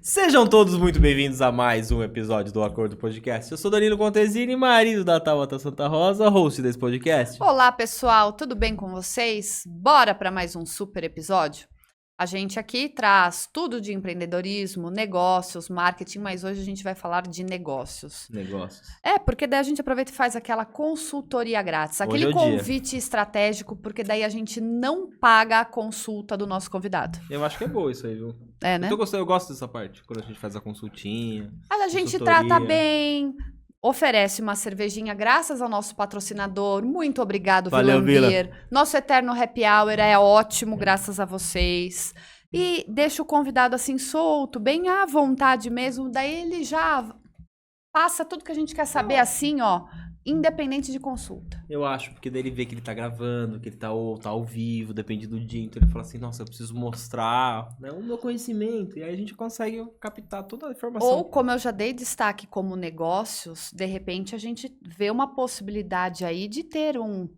Sejam todos muito bem-vindos a mais um episódio do Acordo Podcast. Eu sou Danilo Contesini, marido da Tabata Santa Rosa, host desse podcast. Olá, pessoal, tudo bem com vocês? Bora para mais um super episódio? A gente aqui traz tudo de empreendedorismo, negócios, marketing, mas hoje a gente vai falar de negócios. Negócios. Porque daí a gente aproveita e faz aquela consultoria grátis, Hoje aquele é o dia. convite estratégico, porque daí a gente não paga a consulta do nosso convidado. Eu acho que é boa isso aí, viu? É, né? Eu gosto dessa parte, quando a gente faz a consultinha. Mas a gente consultoria. trata bem, oferece uma cervejinha graças ao nosso patrocinador. Muito obrigado, Valeu, Vila Beer. Nosso eterno happy hour é ótimo, graças a vocês. E deixa o convidado assim solto, bem à vontade mesmo. Daí ele já passa tudo que a gente quer saber assim, ó, independente de consulta. Eu acho, porque daí ele vê que ele tá gravando, que ele tá ao vivo, depende do dia. Então ele fala assim, nossa, eu preciso mostrar, né, o meu conhecimento. E aí a gente consegue captar toda a informação. Ou, como eu já dei destaque como negócios, de repente a gente vê uma possibilidade aí de ter um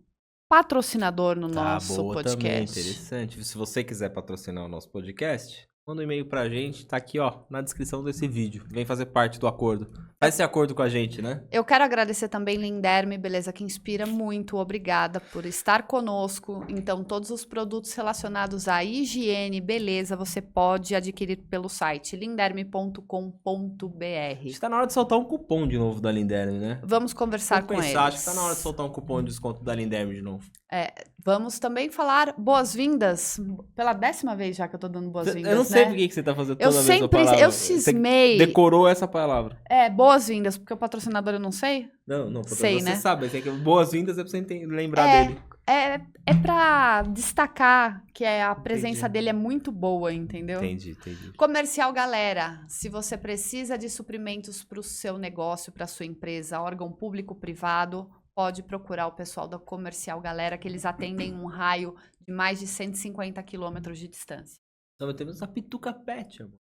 patrocinador no nosso boa podcast. também, interessante. Se você quiser patrocinar o nosso podcast, manda um e-mail pra gente, tá aqui, ó, na descrição desse vídeo. Vem fazer parte do acordo. Faz esse acordo com a gente, né? Eu quero agradecer também Linderme, beleza, que inspira muito. Obrigada por estar conosco. Então, todos os produtos relacionados à higiene, beleza, você pode adquirir pelo site linderme.com.br. Acho que tá na hora de soltar um cupom de novo da Linderme, né? Vamos conversar Vamos com pensar, eles. acho que tá na hora de soltar um cupom de desconto da Linderme de novo. Vamos também falar boas-vindas. Pela 10ª vez já que eu tô dando boas-vindas, Eu não sei né? por que você tá fazendo Eu toda vez a sempre, palavra. eu cismei. Você decorou essa palavra. Boas-vindas, porque o patrocinador eu não sei. Não, Sei, você né? sabe. Boas-vindas é pra você lembrar dele. É pra destacar que a presença dele é muito boa, entendeu? Entendi. Comercial, galera, se você precisa de suprimentos para o seu negócio, para sua empresa, órgão público, privado, pode procurar o pessoal da Comercial, galera, que eles atendem um raio de mais de 150 quilômetros de distância. Então temos a Pituca Pet, amor.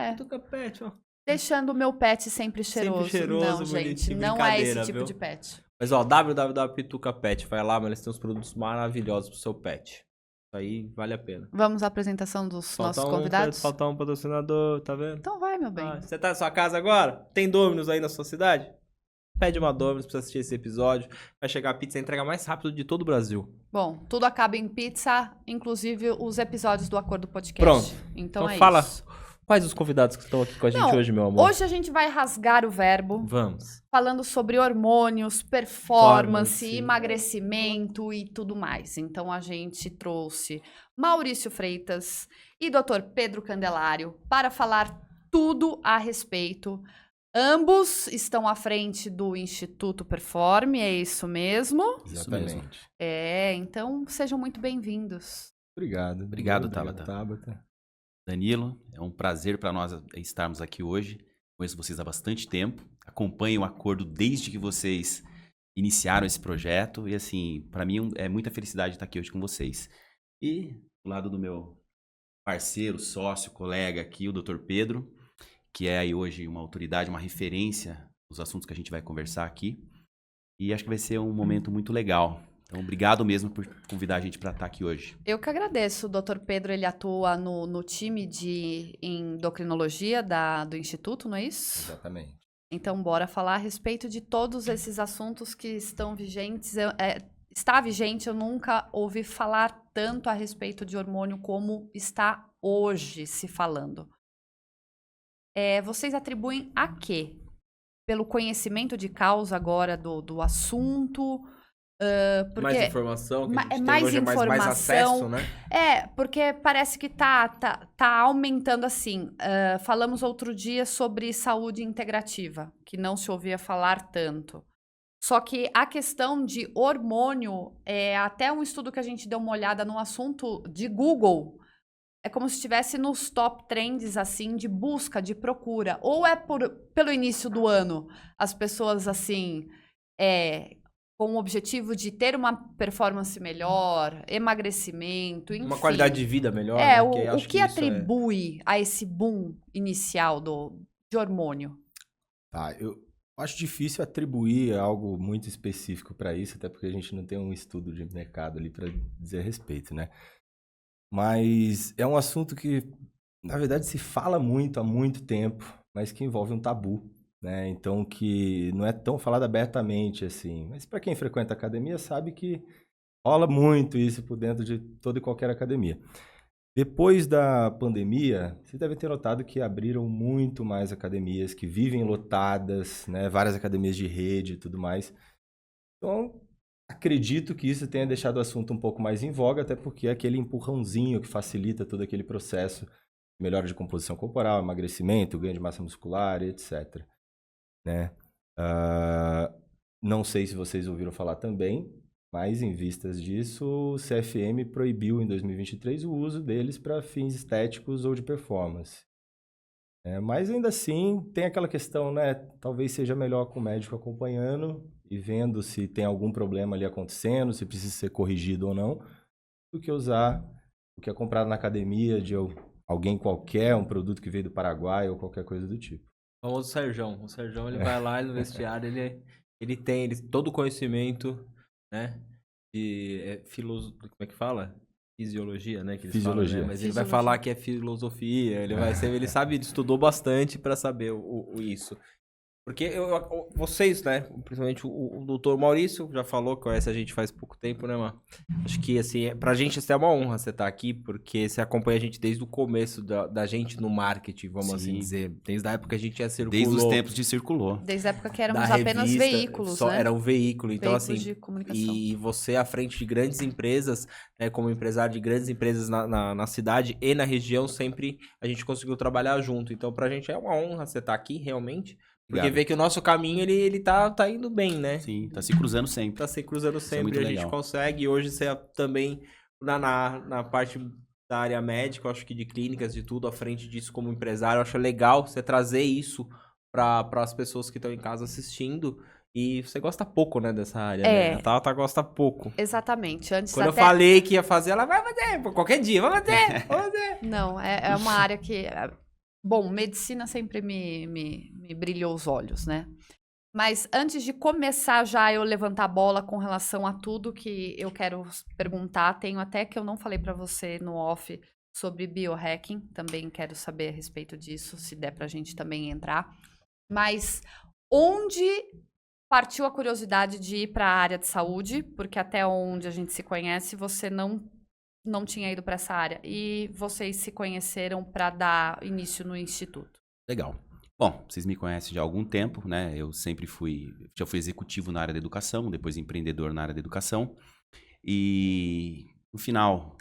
Pituca Pet, ó. Deixando o meu pet sempre cheiroso. Sempre cheiroso, não, bonitinho, gente, não é esse brincadeira, tipo viu? de pet. Mas ó, www.pitucapet, vai lá, mas eles têm uns produtos maravilhosos pro seu pet. Isso aí vale a pena. Vamos à apresentação dos nossos convidados? Falta um patrocinador, tá vendo? Então vai, meu bem. Você tá na sua casa agora? Tem Domino's aí na sua cidade? Pede uma Domino's pra assistir esse episódio. Vai chegar a pizza e entrega mais rápido de todo o Brasil. Bom, tudo acaba em pizza, inclusive os episódios do Acordo Podcast. Pronto. Então é fala. isso. Quais os convidados que estão aqui com a gente hoje, meu amor? Hoje a gente vai rasgar o verbo. Vamos. Falando sobre hormônios, performance, Performance. emagrecimento e tudo mais. Então a gente trouxe Maurício Freitas e Dr. Pedro Candelário para falar tudo a respeito. Ambos estão à frente do Instituto Performe, é isso mesmo? Exatamente. Então sejam muito bem-vindos. Obrigado. Obrigado, Tabata. Danilo, é um prazer para nós estarmos aqui hoje. Conheço vocês há bastante tempo, acompanho o acordo desde que vocês iniciaram esse projeto e assim, para mim é muita felicidade estar aqui hoje com vocês. E do lado do meu parceiro, sócio, colega aqui, o Dr. Pedro, que é aí hoje uma autoridade, uma referência nos assuntos que a gente vai conversar aqui. E acho que vai ser um momento muito legal. Então, obrigado mesmo por convidar a gente para estar aqui hoje. Eu que agradeço. O Dr. Pedro, ele atua no time de endocrinologia do Instituto, não é isso? Exatamente. Então, bora falar a respeito de todos esses assuntos que estão vigentes. Está vigente, eu nunca ouvi falar tanto a respeito de hormônio como está hoje se falando. Vocês atribuem a quê? Pelo conhecimento de causa agora do assunto? Porque mais informação, que a gente tem mais hoje informação, mais acesso, né? Porque parece que tá aumentando assim. Falamos outro dia sobre saúde integrativa, que não se ouvia falar tanto. Só que a questão de hormônio, até um estudo que a gente deu uma olhada no assunto de Google, é como se estivesse nos top trends, assim, de busca, de procura. Ou pelo início do ano, as pessoas, assim, com o objetivo de ter uma performance melhor, emagrecimento, enfim. Uma qualidade de vida melhor. O que atribui a esse boom inicial de hormônio? Tá, eu acho difícil atribuir algo muito específico para isso, até porque a gente não tem um estudo de mercado ali para dizer a respeito, né? Mas é um assunto que na verdade, se fala muito há muito tempo, mas que envolve um tabu, né? Então, que não é tão falado abertamente assim. Mas para quem frequenta a academia sabe que rola muito isso por dentro de toda e qualquer academia. Depois da pandemia, você deve ter notado que abriram muito mais academias, que vivem lotadas, né? Várias academias de rede e tudo mais. Então, acredito que isso tenha deixado o assunto um pouco mais em voga, até porque é aquele empurrãozinho que facilita todo aquele processo de melhora de composição corporal, emagrecimento, ganho de massa muscular, etc. Né? Não sei se vocês ouviram falar também, mas em vistas disso, o CFM proibiu em 2023 o uso deles para fins estéticos ou de performance. Mas ainda assim, tem aquela questão, né? Talvez seja melhor com o médico acompanhando e vendo se tem algum problema ali acontecendo, se precisa ser corrigido ou não, do que usar o que é comprado na academia de alguém qualquer, um produto que veio do Paraguai ou qualquer coisa do tipo. O famoso Serjão. O Serjão, ele vai lá no vestiário, ele tem todo o conhecimento, né? Como é que fala? Fisiologia, né? Que eles falam, Fisiologia. né? Mas ele vai falar que é filosofia, ele sabe, ele estudou bastante para saber isso. Porque vocês, né? Principalmente o doutor Maurício já falou, que conhece a gente faz pouco tempo, né, mano? Acho que, assim, pra gente isso é uma honra você estar aqui, porque você acompanha a gente desde o começo da gente no marketing, vamos assim dizer. Desde a época que a gente já circulou. Desde os tempos de circulou. Desde a época que éramos da apenas revista, veículos, só né? era um veículo. Então, Veículos assim, de comunicação. e você à frente de grandes empresas, né, como empresário de grandes empresas na cidade e na região, sempre a gente conseguiu trabalhar junto. Então, pra gente é uma honra você estar aqui, realmente. Porque Obrigado. vê que o nosso caminho, ele tá indo bem, né? Sim, tá se cruzando sempre. Tá se cruzando Isso é sempre, muito a gente legal. consegue. E hoje você também, na parte da área médica, eu acho que de clínicas, de tudo, à frente disso como empresário, eu acho legal você trazer isso para as pessoas que estão em casa assistindo. E você gosta pouco, né, dessa área, né? A Tata gosta pouco. Exatamente. Antes Quando até... eu falei que ia fazer, ela vai fazer, qualquer dia, vai fazer, vai fazer. Não, é uma área que... Bom, medicina sempre me brilhou os olhos, né? Mas antes de começar já eu levantar a bola com relação a tudo que eu quero perguntar, tenho até que eu não falei para você no off sobre biohacking, também quero saber a respeito disso, se der pra gente também entrar. Mas onde partiu a curiosidade de ir para a área de saúde? Porque até onde a gente se conhece, você não tinha ido para essa área. E vocês se conheceram para dar início no instituto. Legal. Bom, vocês me conhecem já há algum tempo, né? Eu já fui executivo na área da educação, depois empreendedor na área da educação. E no final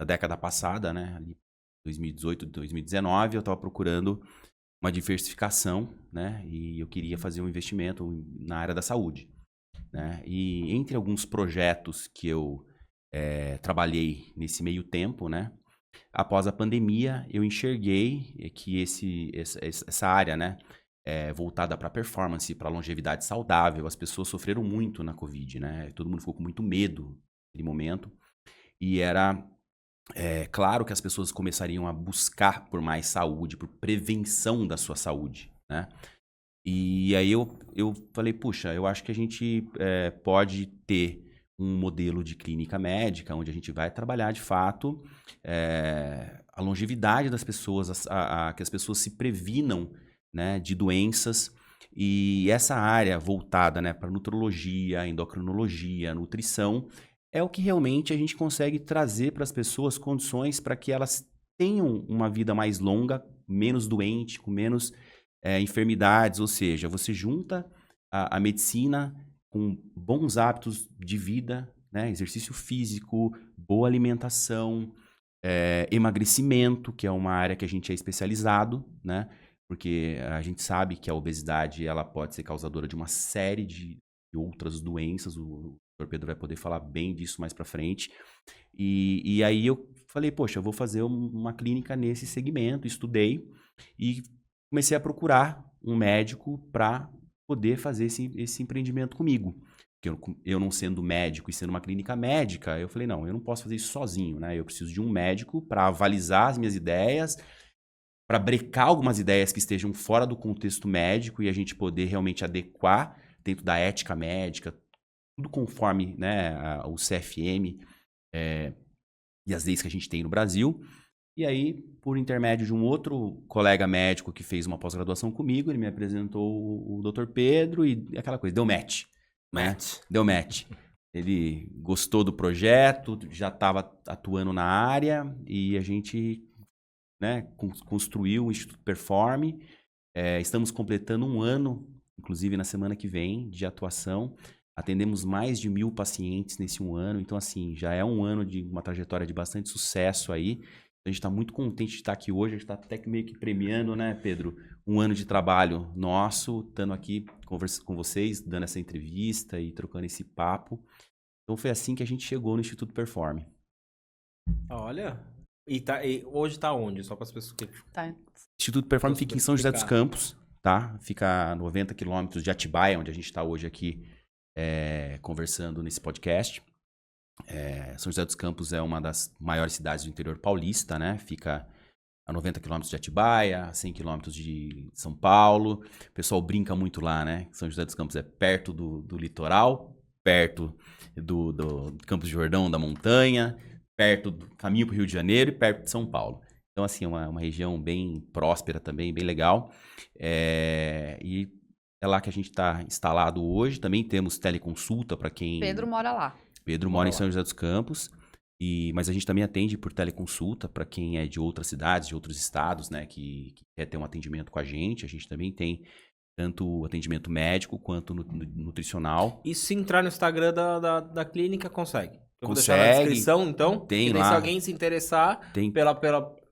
da década passada, né? Ali 2018, 2019, eu estava procurando uma diversificação, né? E eu queria fazer um investimento na área da saúde, né? E entre alguns projetos que eu trabalhei nesse meio tempo, né? Após a pandemia, eu enxerguei que essa área, né, voltada para performance, para longevidade saudável, as pessoas sofreram muito na Covid, né? Todo mundo ficou com muito medo naquele momento. E era claro que as pessoas começariam a buscar por mais saúde, por prevenção da sua saúde, né? E aí eu falei, puxa, eu acho que a gente pode ter um modelo de clínica médica, onde a gente vai trabalhar de fato a longevidade das pessoas, que as pessoas se previnam, né, de doenças. E essa área voltada, né, para nutrologia, endocrinologia, nutrição, é o que realmente a gente consegue trazer para as pessoas condições para que elas tenham uma vida mais longa, menos doente, com menos enfermidades. Ou seja, você junta a medicina com bons hábitos de vida, né? Exercício físico, boa alimentação, emagrecimento, que é uma área que a gente é especializado, né? Porque a gente sabe que a obesidade ela pode ser causadora de uma série de outras doenças. O Dr. Pedro vai poder falar bem disso mais para frente. E aí eu falei, poxa, eu vou fazer uma clínica nesse segmento, estudei e comecei a procurar um médico para poder fazer esse empreendimento comigo. Porque eu não sendo médico e sendo uma clínica médica, eu falei, não, eu não posso fazer isso sozinho, né? Eu preciso de um médico para avalizar as minhas ideias, para brecar algumas ideias que estejam fora do contexto médico e a gente poder realmente adequar dentro da ética médica, tudo conforme, né, o CFM e as leis que a gente tem no Brasil. E aí, por intermédio de um outro colega médico que fez uma pós-graduação comigo, ele me apresentou o Dr. Pedro e aquela coisa, deu match. Né? Deu match. Ele gostou do projeto, já estava atuando na área e a gente, né, construiu o Instituto Performe. Estamos completando 1 ano, inclusive na semana que vem, de atuação. Atendemos mais de 1.000 pacientes nesse 1 ano. Então, assim, já é 1 ano de uma trajetória de bastante sucesso aí. A gente está muito contente de estar aqui hoje. A gente está até meio que premiando, né, Pedro? 1 ano de trabalho nosso, estando aqui conversando com vocês, dando essa entrevista e trocando esse papo. Então, foi assim que a gente chegou no Instituto Performe. Olha, e hoje tá onde? Só para as pessoas que... Tá. Instituto Performe fica em São José dos Campos, tá? Fica a 90 quilômetros de Atibaia, onde a gente está hoje aqui conversando nesse podcast. São José dos Campos é uma das maiores cidades do interior paulista, né? Fica a 90 quilômetros de Atibaia, a 100 quilômetros de São Paulo. O pessoal brinca muito lá, né? São José dos Campos é perto do litoral, perto do Campos de Jordão, da montanha, perto do caminho para o Rio de Janeiro e perto de São Paulo. Então, assim, é uma região bem próspera também, bem legal. E é lá que a gente está instalado hoje. Também temos teleconsulta para quem... Pedro mora lá. Pedro mora em São José dos Campos, mas a gente também atende por teleconsulta para quem é de outras cidades, de outros estados, né, que quer ter um atendimento com a gente. A gente também tem tanto atendimento médico quanto nutricional. E se entrar no Instagram da clínica, consegue? Eu vou deixar Consegue. na descrição, então. Tem e daí, lá. se alguém se interessar Tem.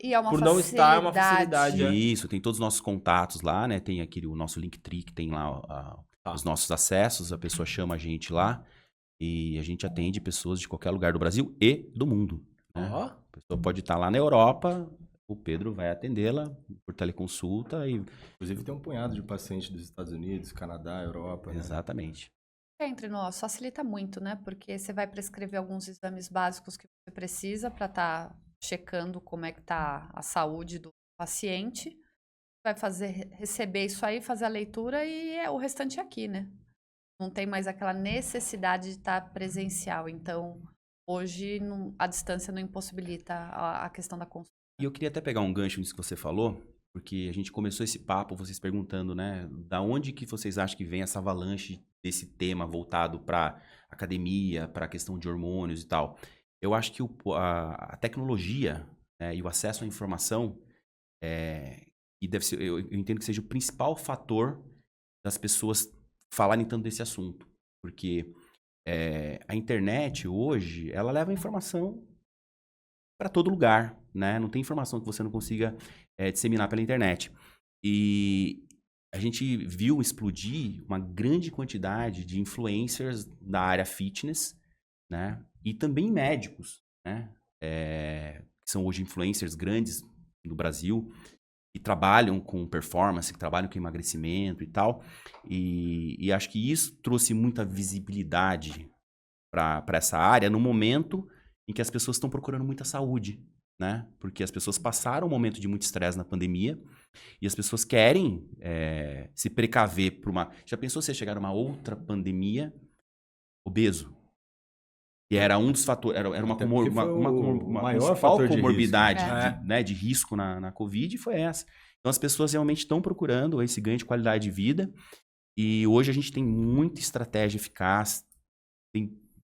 E é uma por não estar, é uma facilidade. Isso, tem todos os nossos contatos lá, né? Tem aqui o nosso Linktree, que tem lá os nossos acessos, a pessoa chama a gente lá e a gente atende pessoas de qualquer lugar do Brasil e do mundo. Né? A pessoa pode estar lá na Europa, o Pedro vai atendê-la por teleconsulta. Inclusive tem um punhado de pacientes dos Estados Unidos, Canadá, Europa. Exatamente. Entre nós, facilita muito, né? Porque você vai prescrever alguns exames básicos que você precisa para estar checando como é que tá a saúde do paciente. Vai receber isso aí, fazer a leitura e o restante é aqui, né? Não tem mais aquela necessidade de estar presencial. Então, hoje a distância não impossibilita a questão da consulta. E eu queria até pegar um gancho nisso que você falou, porque a gente começou esse papo, vocês perguntando, né, da onde que vocês acham que vem essa avalanche desse tema voltado para academia, para a questão de hormônios e tal. Eu acho que a tecnologia, né, e o acesso à informação e deve ser, eu entendo que seja o principal fator das pessoas falarem tanto desse assunto, porque a internet hoje, ela leva a informação para todo lugar, né? Não tem informação que você não consiga disseminar pela internet. E a gente viu explodir uma grande quantidade de influencers da área fitness, né? E também médicos, né? Que são hoje influencers grandes no Brasil, que trabalham com performance, que trabalham com emagrecimento e tal. E acho que isso trouxe muita visibilidade para essa área no momento em que as pessoas estão procurando muita saúde, né? Porque as pessoas passaram um momento de muito estresse na pandemia e as pessoas querem se precaver por uma... Já pensou se chegar uma outra pandemia obeso? E era um dos fatores, era uma maior principal fator de comorbidade risco. de risco na Covid foi essa. Então as pessoas realmente estão procurando esse ganho de qualidade de vida e hoje a gente tem muita estratégia eficaz,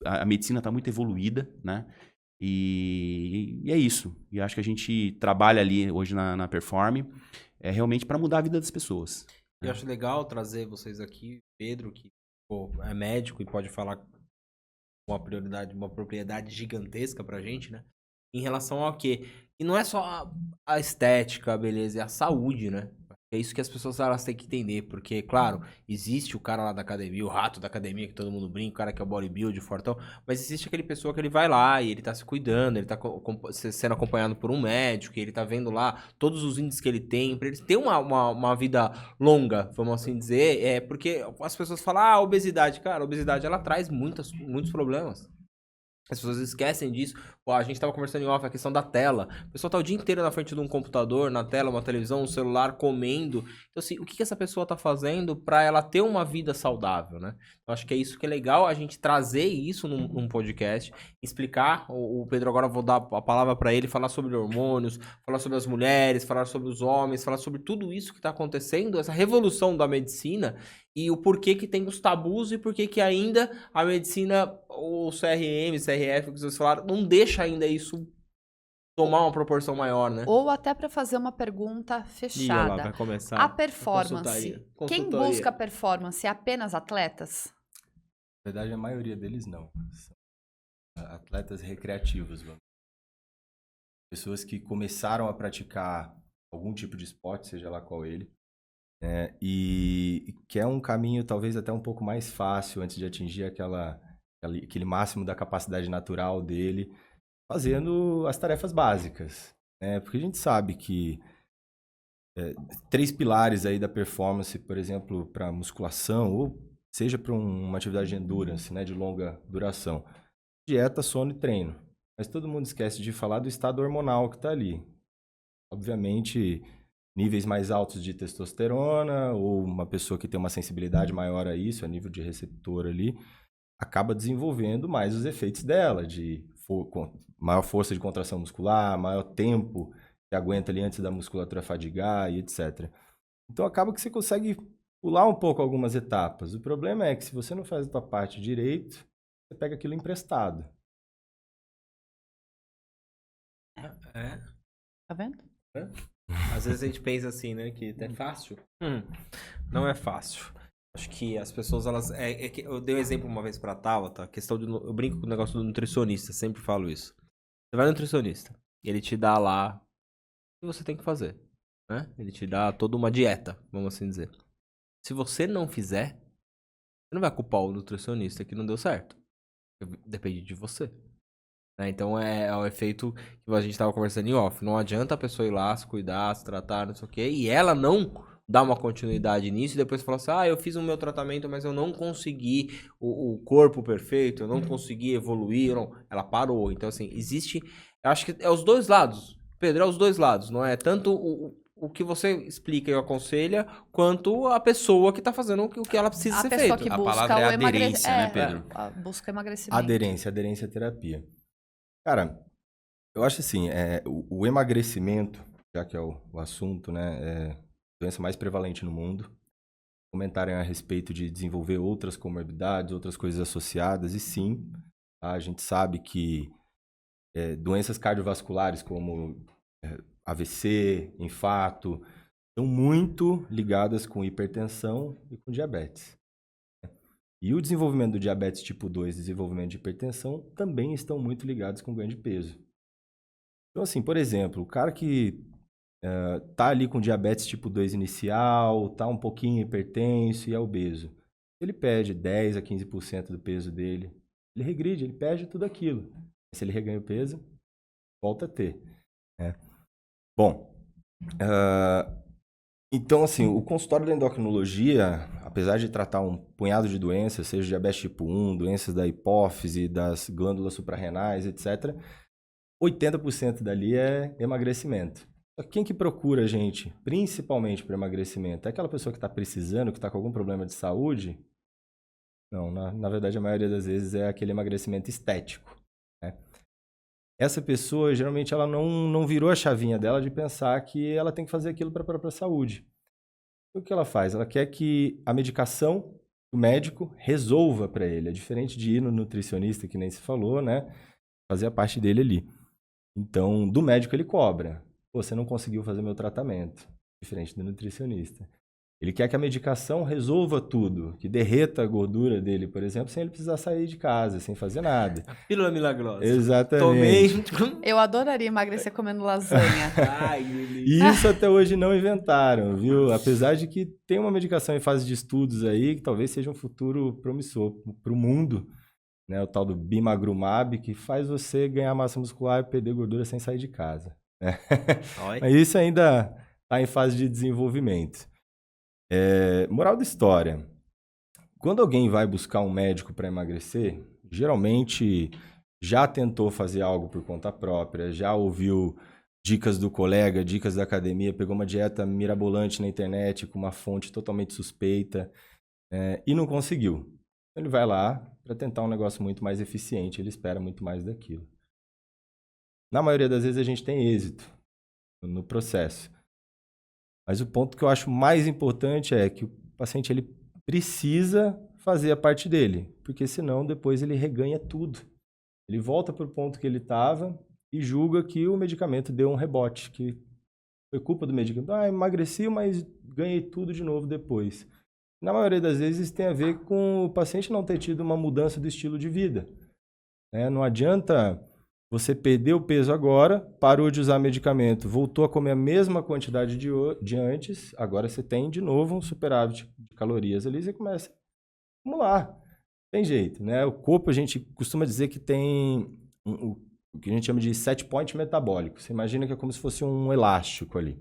a medicina está muito evoluída, né? E é isso. E acho que a gente trabalha ali hoje na Performe realmente para mudar a vida das pessoas. Eu acho legal trazer vocês aqui, Pedro, que é médico e pode falar uma propriedade gigantesca pra gente, né? Em relação ao quê? E não é só a estética, a beleza, é a saúde, né? É isso que as pessoas elas têm que entender, porque, claro, existe o cara lá da academia, o rato da academia que todo mundo brinca, o cara que é o bodybuilder, fortão, mas existe aquele pessoa que ele vai lá e ele tá se cuidando, ele tá sendo acompanhado por um médico, e ele tá vendo lá todos os índices que ele tem, pra ele ter uma vida longa, vamos assim dizer, porque as pessoas falam, obesidade, cara, a obesidade ela traz muitos problemas. As pessoas esquecem disso. Pô, a gente tava conversando em off, a questão da tela. O pessoal tá o dia inteiro na frente de um computador, na tela, uma televisão, um celular, comendo. Então, assim, o que essa pessoa tá fazendo pra ela ter uma vida saudável, né? Eu acho que é isso que é legal, a gente trazer isso num podcast, explicar. O Pedro, agora eu vou dar a palavra pra ele, falar sobre hormônios, falar sobre as mulheres, falar sobre os homens, falar sobre tudo isso que tá acontecendo, essa revolução da medicina e o porquê que tem os tabus e porquê que ainda a medicina, o CRM, CRF, que vocês falaram, não deixa ainda isso tomar uma proporção maior, né? Ou até para fazer uma pergunta Ih, olha lá, fechada. vai começar A performance. consultoria. Quem busca performance é apenas atletas? Na verdade, a maioria deles não. São atletas recreativos. Pessoas que começaram a praticar algum tipo de esporte, seja lá qual ele, né, e que é um caminho talvez até um pouco mais fácil antes de atingir aquele máximo da capacidade natural dele, fazendo as tarefas básicas, né? Porque a gente sabe que 3 pilares aí da performance, por exemplo, para musculação ou seja para uma atividade de endurance, né, de longa duração: dieta, sono e treino. Mas todo mundo esquece de falar do estado hormonal que está ali. Obviamente, níveis mais altos de testosterona ou uma pessoa que tem uma sensibilidade maior a isso, a nível de receptor ali, acaba desenvolvendo mais os efeitos dela, de maior força de contração muscular, maior tempo que aguenta ali antes da musculatura fadigar e etc. Então acaba que você consegue pular um pouco algumas etapas. O problema é que se você não faz a tua parte direito, você pega aquilo emprestado. Tá vendo? Às vezes a gente pensa assim, né, que é fácil. Não é fácil. Acho que as pessoas, elas... eu dei um exemplo uma vez pra Tabata, a questão de... Eu brinco com o negócio do nutricionista, sempre falo isso. Você vai no nutricionista, e ele te dá lá o que você tem que fazer, né? Ele te dá toda uma dieta, vamos assim dizer. Se você não fizer, você não vai culpar o nutricionista que não deu certo. Depende de você. Né? Então é o efeito que a gente tava conversando em off. Não adianta a pessoa ir lá, se cuidar, se tratar, não sei o quê, e ela não dá uma continuidade nisso e depois fala assim: eu fiz o meu tratamento, mas eu não consegui o corpo perfeito, eu não consegui evoluir. Ela parou. Então, assim, existe... Eu acho que é os dois lados. Pedro, é os dois lados. Não é tanto o que você explica e aconselha, quanto a pessoa que tá fazendo o que ela precisa ser feito. A pessoa que A busca palavra é o aderência, né, emagrecimento. Pedro? Busca emagrecimento. Aderência à terapia. Cara, eu acho assim, o emagrecimento, já que é o assunto, né, é a doença mais prevalente no mundo. Comentarem a respeito de desenvolver outras comorbidades, outras coisas associadas, e sim, a gente sabe que doenças cardiovasculares como AVC, infarto, estão muito ligadas com hipertensão e com diabetes. E o desenvolvimento do diabetes tipo 2 e desenvolvimento de hipertensão também estão muito ligados com ganho de peso. Então, assim, por exemplo, o cara que tá ali com diabetes tipo 2 inicial, tá um pouquinho hipertenso e é obeso, ele perde 10 a 15% do peso dele, ele regride, ele perde tudo aquilo. Se ele reganha o peso, volta a ter. Né? Bom, então, assim, o consultório da endocrinologia, apesar de tratar um punhado de doenças, seja diabetes tipo 1, doenças da hipófise, das glândulas suprarrenais, etc., 80% dali é emagrecimento. Quem que procura a gente, principalmente para emagrecimento? É aquela pessoa que está precisando, que está com algum problema de saúde? Não, na verdade, a maioria das vezes é aquele emagrecimento estético. Né? Essa pessoa, geralmente, ela não virou a chavinha dela de pensar que ela tem que fazer aquilo para a própria saúde. O que ela faz? Ela quer que a medicação, o médico, resolva para ele. É diferente de ir no nutricionista, que nem se falou, né? Fazer a parte dele ali. Então, do médico ele cobra. Você não conseguiu fazer meu tratamento. Diferente do nutricionista. Ele quer que a medicação resolva tudo, que derreta a gordura dele, por exemplo, sem ele precisar sair de casa, sem fazer nada. A pílula milagrosa. Exatamente. Tomei. Eu adoraria emagrecer comendo lasanha. Ai, E isso até hoje não inventaram, viu? Apesar de que tem uma medicação em fase de estudos aí, que talvez seja um futuro promissor para o mundo, né? O tal do bimagrumab, que faz você ganhar massa muscular e perder gordura sem sair de casa. Né? Mas isso ainda está em fase de desenvolvimento. Moral da história. Quando alguém vai buscar um médico para emagrecer, geralmente já tentou fazer algo por conta própria, já ouviu dicas do colega, dicas da academia, pegou uma dieta mirabolante na internet com uma fonte totalmente suspeita e não conseguiu. Ele vai lá para tentar um negócio muito mais eficiente, ele espera muito mais daquilo. Na maioria das vezes a gente tem êxito no processo. Mas o ponto que eu acho mais importante é que o paciente ele precisa fazer a parte dele, porque senão depois ele reganha tudo. Ele volta para o ponto que ele estava e julga que o medicamento deu um rebote, que foi culpa do medicamento. Emagreci, mas ganhei tudo de novo depois. Na maioria das vezes isso tem a ver com o paciente não ter tido uma mudança do estilo de vida. Não adianta você perder o peso agora, parou de usar medicamento, voltou a comer a mesma quantidade de antes, agora você tem de novo um superávit de calorias ali, você começa a acumular. Tem jeito, né? O corpo, a gente costuma dizer que tem o que a gente chama de set point metabólico. Você imagina que é como se fosse um elástico ali.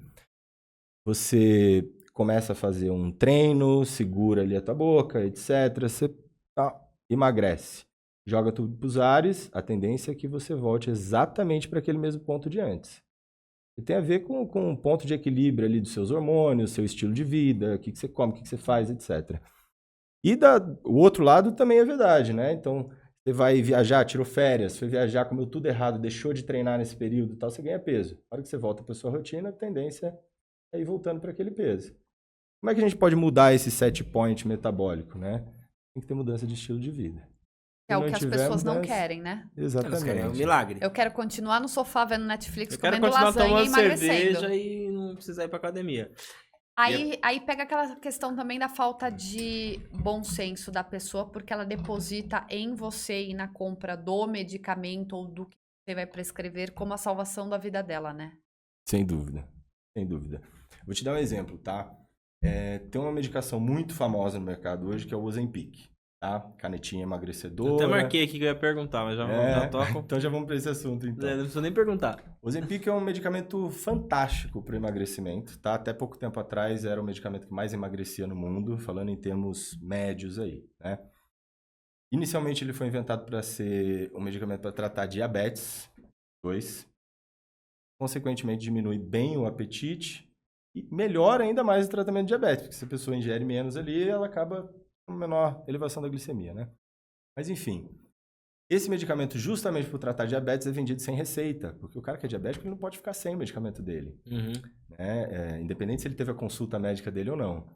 Você começa a fazer um treino, segura ali a tua boca, etc. Você emagrece. Joga tudo para os ares, a tendência é que você volte exatamente para aquele mesmo ponto de antes. E tem a ver com um ponto de equilíbrio ali dos seus hormônios, seu estilo de vida, o que você come, o que você faz, etc. E o outro lado também é verdade, né? Então, você vai viajar, tirou férias, foi viajar, comeu tudo errado, deixou de treinar nesse período e tal, você ganha peso. Na hora que você volta para sua rotina, a tendência é ir voltando para aquele peso. Como é que a gente pode mudar esse set point metabólico, né? Tem que ter mudança de estilo de vida. É o que as pessoas não querem, né? Exatamente. É um milagre. Eu quero continuar no sofá vendo Netflix, Eu quero comendo continuar lasanha e tomando emagrecendo. cerveja e não precisar ir pra academia. Aí pega aquela questão também da falta de bom senso da pessoa, porque ela deposita em você e na compra do medicamento ou do que você vai prescrever como a salvação da vida dela, né? Sem dúvida, sem dúvida. Vou te dar um exemplo, tá? Tem uma medicação muito famosa no mercado hoje que é o Ozempic, tá? Canetinha emagrecedora. Eu até marquei aqui que eu ia perguntar, mas já toco. Então já vamos para esse assunto, então. Não preciso nem perguntar. O Ozempic é um medicamento fantástico para o emagrecimento, tá? Até pouco tempo atrás era o medicamento que mais emagrecia no mundo, falando em termos médios aí, né? Inicialmente ele foi inventado para ser um medicamento para tratar diabetes 2. Consequentemente diminui bem o apetite e melhora ainda mais o tratamento de diabetes, porque se a pessoa ingere menos ali, ela acaba com menor elevação da glicemia, né? Mas enfim, esse medicamento justamente para tratar diabetes é vendido sem receita, porque o cara que é diabético ele não pode ficar sem o medicamento dele, né? Independente se ele teve a consulta médica dele ou não.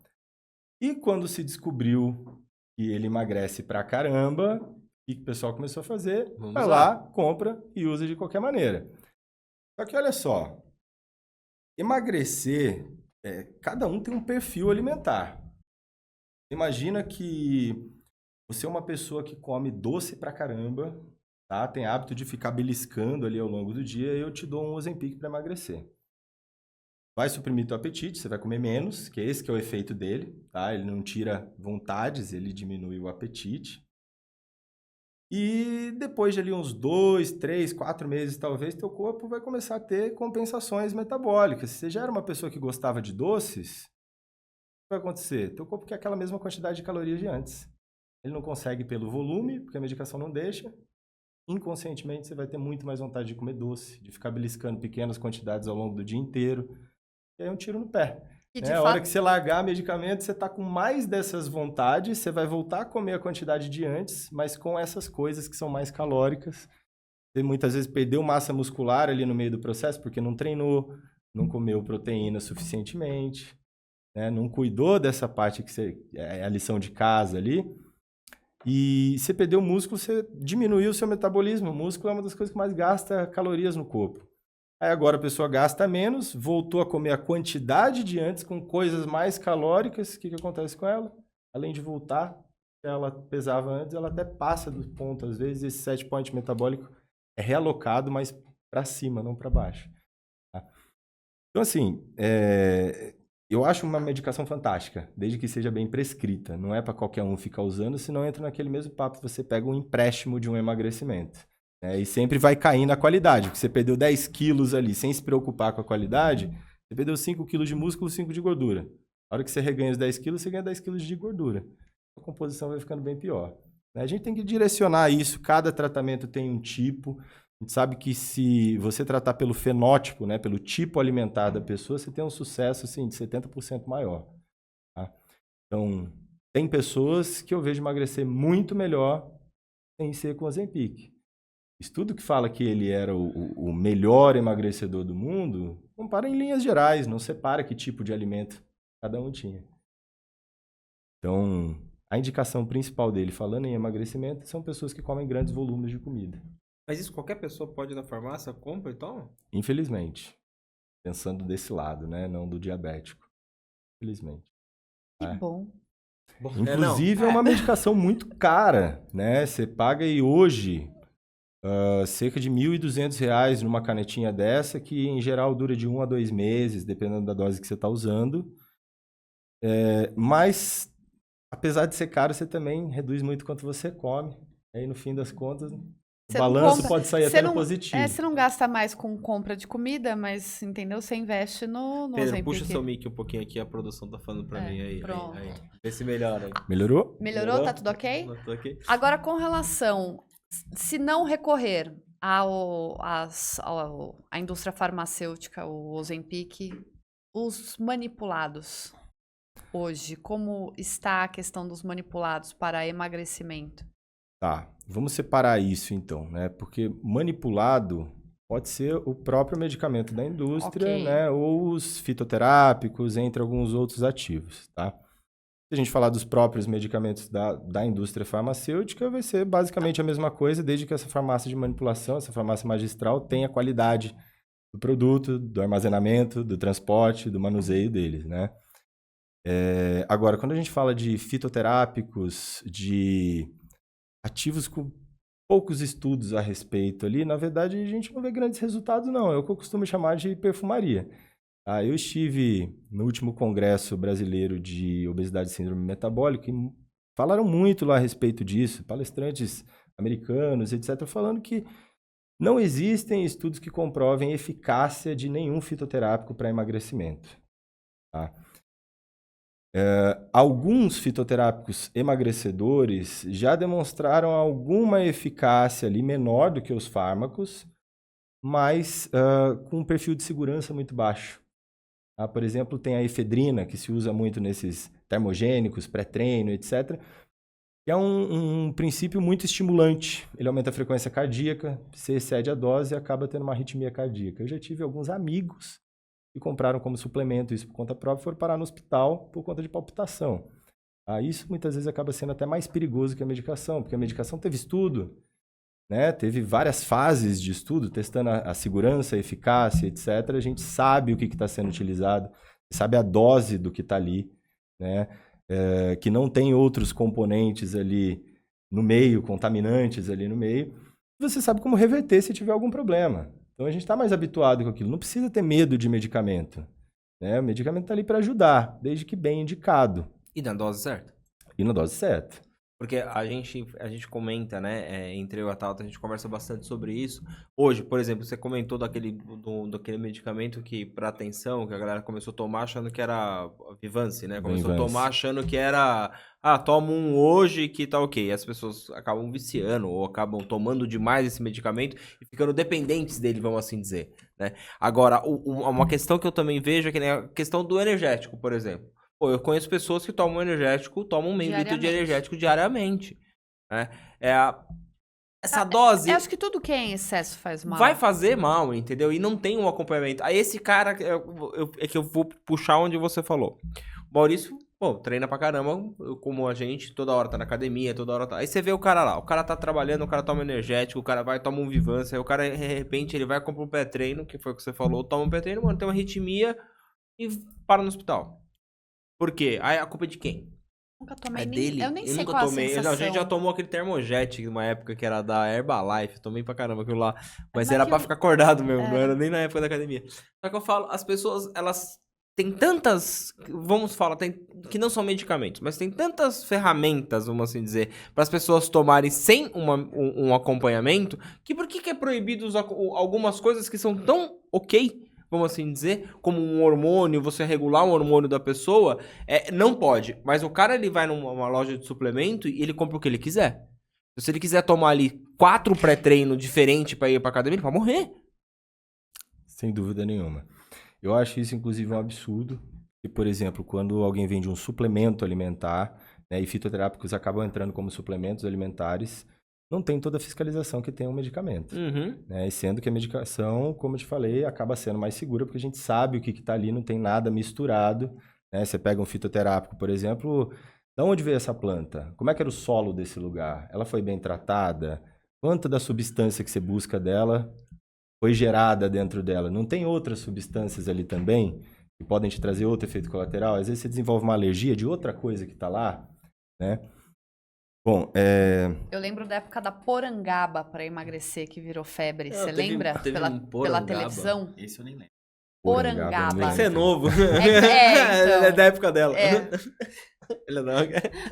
E quando se descobriu que ele emagrece pra caramba, o que o pessoal começou a fazer? Vai lá, compra e usa de qualquer maneira. Só que olha só, emagrecer, cada um tem um perfil alimentar. Imagina que você é uma pessoa que come doce pra caramba, tá? Tem hábito de ficar beliscando ali ao longo do dia e eu te dou um Ozempic para emagrecer. Vai suprimir teu apetite, você vai comer menos, que esse que é o efeito dele, tá? Ele não tira vontades, ele diminui o apetite. E depois de ali uns 2, 3, 4 meses, talvez, teu corpo vai começar a ter compensações metabólicas. Se você já era uma pessoa que gostava de doces, o que vai acontecer? Teu corpo quer aquela mesma quantidade de calorias de antes. Ele não consegue pelo volume, porque a medicação não deixa. Inconscientemente, você vai ter muito mais vontade de comer doce, de ficar beliscando pequenas quantidades ao longo do dia inteiro. E aí é um tiro no pé. A hora que você largar medicamento, você está com mais dessas vontades, você vai voltar a comer a quantidade de antes, mas com essas coisas que são mais calóricas. Você muitas vezes perdeu massa muscular ali no meio do processo, porque não treinou, não comeu proteína suficientemente, né? Não cuidou dessa parte que é a lição de casa ali. E você perdeu músculo, você diminuiu o seu metabolismo. O músculo é uma das coisas que mais gasta calorias no corpo. Aí agora a pessoa gasta menos, voltou a comer a quantidade de antes com coisas mais calóricas. O que acontece com ela? Além de voltar, ela pesava antes, ela até passa do ponto. Às vezes esse set point metabólico é realocado, mas para cima, não para baixo. Tá? Então assim, eu acho uma medicação fantástica, desde que seja bem prescrita. Não é para qualquer um ficar usando, senão entra naquele mesmo papo, você pega um empréstimo de um emagrecimento. E sempre vai caindo a qualidade, porque você perdeu 10 quilos ali sem se preocupar com a qualidade, você perdeu 5 quilos de músculo, 5 de gordura. Na hora que você reganha os 10 quilos, você ganha 10 quilos de gordura. A composição vai ficando bem pior. A gente tem que direcionar isso, cada tratamento tem um tipo. A gente sabe que se você tratar pelo fenótipo, né, pelo tipo alimentar da pessoa, você tem um sucesso assim, de 70% maior. Tá? Então, tem pessoas que eu vejo emagrecer muito melhor sem ser com Ozempic. Estudo que fala que ele era o melhor emagrecedor do mundo, compara em linhas gerais, não separa que tipo de alimento cada um tinha. Então, a indicação principal dele, falando em emagrecimento, são pessoas que comem grandes volumes de comida. Mas isso qualquer pessoa pode ir na farmácia, compra e toma? Infelizmente. Pensando desse lado, né? Não do diabético. Infelizmente. Que bom. Inclusive, é uma medicação muito cara, né? Você paga aí hoje cerca de R$ 1.200 numa canetinha dessa, que em geral dura de 1 a 2 meses, dependendo da dose que você está usando. Mas, apesar de ser caro, você também reduz muito quanto você come. Aí, no fim das contas, o balanço pode sair até no positivo. Você não gasta mais com compra de comida, mas, entendeu? Você investe no Pedro, Ozempic. puxa seu mic um pouquinho aqui, a produção tá falando pra mim aí. Pronto. Aí. Vê se melhora. Melhorou? Melhorou? Tá tudo ok? Tô aqui. Agora, com relação, se não recorrer à indústria farmacêutica, o Ozempic, os manipulados hoje, como está a questão dos manipulados para emagrecimento? Tá, vamos separar isso então, né? Porque manipulado pode ser o próprio medicamento da indústria, Ok. né? Ou os fitoterápicos, entre alguns outros ativos, tá? Se a gente falar dos próprios medicamentos da indústria farmacêutica, vai ser basicamente a mesma coisa, desde que essa farmácia de manipulação, essa farmácia magistral, tenha qualidade do produto, do armazenamento, do transporte, do manuseio deles, né? Agora, quando a gente fala de fitoterápicos, de ativos com poucos estudos a respeito ali, na verdade, a gente não vê grandes resultados, não. É o que eu costumo chamar de perfumaria. Eu estive no último congresso brasileiro de obesidade e síndrome metabólica e falaram muito lá a respeito disso, palestrantes americanos, etc., falando que não existem estudos que comprovem eficácia de nenhum fitoterápico para emagrecimento. Tá? Alguns fitoterápicos emagrecedores já demonstraram alguma eficácia ali menor do que os fármacos, mas com um perfil de segurança muito baixo. Por exemplo, tem a efedrina, que se usa muito nesses termogênicos, pré-treino, etc., que é um princípio muito estimulante. Ele aumenta a frequência cardíaca, você excede a dose e acaba tendo uma arritmia cardíaca. Eu já tive alguns amigos que compraram como suplemento isso por conta própria, foram parar no hospital por conta de palpitação. Isso muitas vezes acaba sendo até mais perigoso que a medicação, porque a medicação teve estudo, né? Teve várias fases de estudo, testando a segurança, a eficácia, etc. A gente sabe o que está sendo utilizado, sabe a dose do que está ali, né? Que não tem outros componentes ali no meio, contaminantes ali no meio. Você sabe como reverter se tiver algum problema. Então, a gente está mais habituado com aquilo. Não precisa ter medo de medicamento, né? O medicamento está ali para ajudar, desde que bem indicado. E na dose certa? E na dose certa. Porque a gente comenta, né? Entre eu e a Tauta, a gente conversa bastante sobre isso. Hoje, por exemplo, você comentou daquele medicamento que, para atenção, que a galera começou a tomar achando que era Vyvanse, né? Começou a tomar achando que era... toma um hoje que tá ok. As pessoas acabam viciando ou acabam tomando demais esse medicamento e ficando dependentes dele, vamos assim dizer, né? Agora, uma questão que eu também vejo é que, né, a questão do energético, por exemplo. Eu conheço pessoas que tomam energético, tomam meio litro de energético diariamente. Né? Essa dose... Eu acho que tudo que é em excesso faz mal. Vai fazer mal, entendeu? E não tem um acompanhamento. Aí esse cara, é que eu vou puxar onde você falou. O Maurício, treina pra caramba, como a gente, toda hora tá na academia, toda hora tá... Aí você vê o cara lá, o cara tá trabalhando, o cara toma energético, o cara vai toma um Vyvanse, aí o cara, de repente, ele vai comprar um pré-treino, que foi o que você falou, toma um pré-treino, mano, tem uma arritmia e para no hospital. Por quê? Aí a culpa é de quem? Nunca tomei dele. Eu nem sei nunca qual tomei. a sensação. A gente já tomou aquele Termojet numa época que era da Herbalife. Tomei pra caramba aquilo lá. Mas era pra ficar acordado mesmo. Não era nem na época da academia. Só que eu falo, as pessoas, elas têm tantas... Vamos falar, que não são medicamentos, mas tem tantas ferramentas, vamos assim dizer, para as pessoas tomarem sem um acompanhamento, que por que é proibido algumas coisas que são tão ok, vamos assim dizer, como um hormônio, você regular um hormônio da pessoa, não pode. Mas o cara, ele vai numa loja de suplemento e ele compra o que ele quiser. Se ele quiser tomar ali 4 pré-treino diferentes pra ir pra academia, ele pode morrer. Sem dúvida nenhuma. Eu acho isso, inclusive, um absurdo. E, por exemplo, quando alguém vende um suplemento alimentar, né, e fitoterápicos acabam entrando como suplementos alimentares, não tem toda a fiscalização que tem um medicamento. Né? E sendo que a medicação, como eu te falei, acaba sendo mais segura, porque a gente sabe o que está ali, não tem nada misturado. Né? Você pega um fitoterápico, por exemplo, de onde veio essa planta? Como é que era o solo desse lugar? Ela foi bem tratada? Quanta da substância que você busca dela foi gerada dentro dela? Não tem outras substâncias ali também que podem te trazer outro efeito colateral? Às vezes você desenvolve uma alergia de outra coisa que está lá, né? Bom, Eu lembro da época da porangaba para emagrecer, que virou febre. Você lembra? teve Pela, um pela porangaba. televisão? Esse eu nem lembro. Porangaba. Tem que ser novo. então. Ele é da época dela. É. Ele não.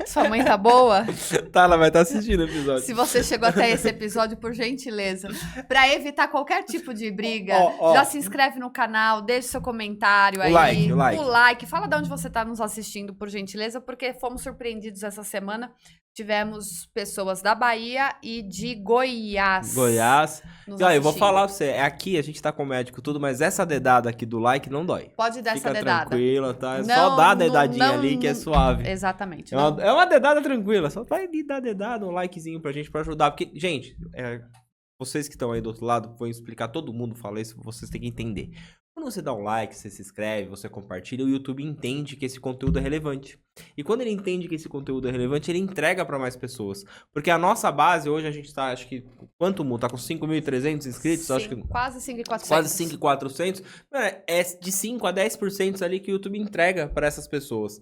Sua mãe tá boa? Tá, ela vai estar assistindo o episódio. Se você chegou até esse episódio, por gentileza, para evitar qualquer tipo de briga, Ó. já se inscreve no canal, deixa seu comentário aí. O like. O like. Fala de onde você tá nos assistindo, por gentileza, porque fomos surpreendidos essa semana. Tivemos pessoas da Bahia e de Goiás. Nos E ó, eu vou assistindo. falar pra você, aqui a gente tá com médico e tudo, mas essa dedada aqui do like não dói. Pode dar Fica essa dedada. tranquila, tá? É Não, só dar a não, dedadinha não, ali que é não. suave. Exatamente. É uma dedada tranquila, só vai ali dar dedada, um likezinho pra gente, pra ajudar. Porque, gente, vocês que estão aí do outro lado, vou explicar, todo mundo fala isso, vocês têm que entender. Quando você dá um like, você se inscreve, você compartilha, o YouTube entende que esse conteúdo é relevante. E quando ele entende que esse conteúdo é relevante, ele entrega pra mais pessoas. Porque a nossa base, hoje a gente tá, acho que, quanto mundo? Tá com 5.300 inscritos? Acho que Quase 5.400. quase 5.400. É de 5 a 10% ali que o YouTube entrega para essas pessoas.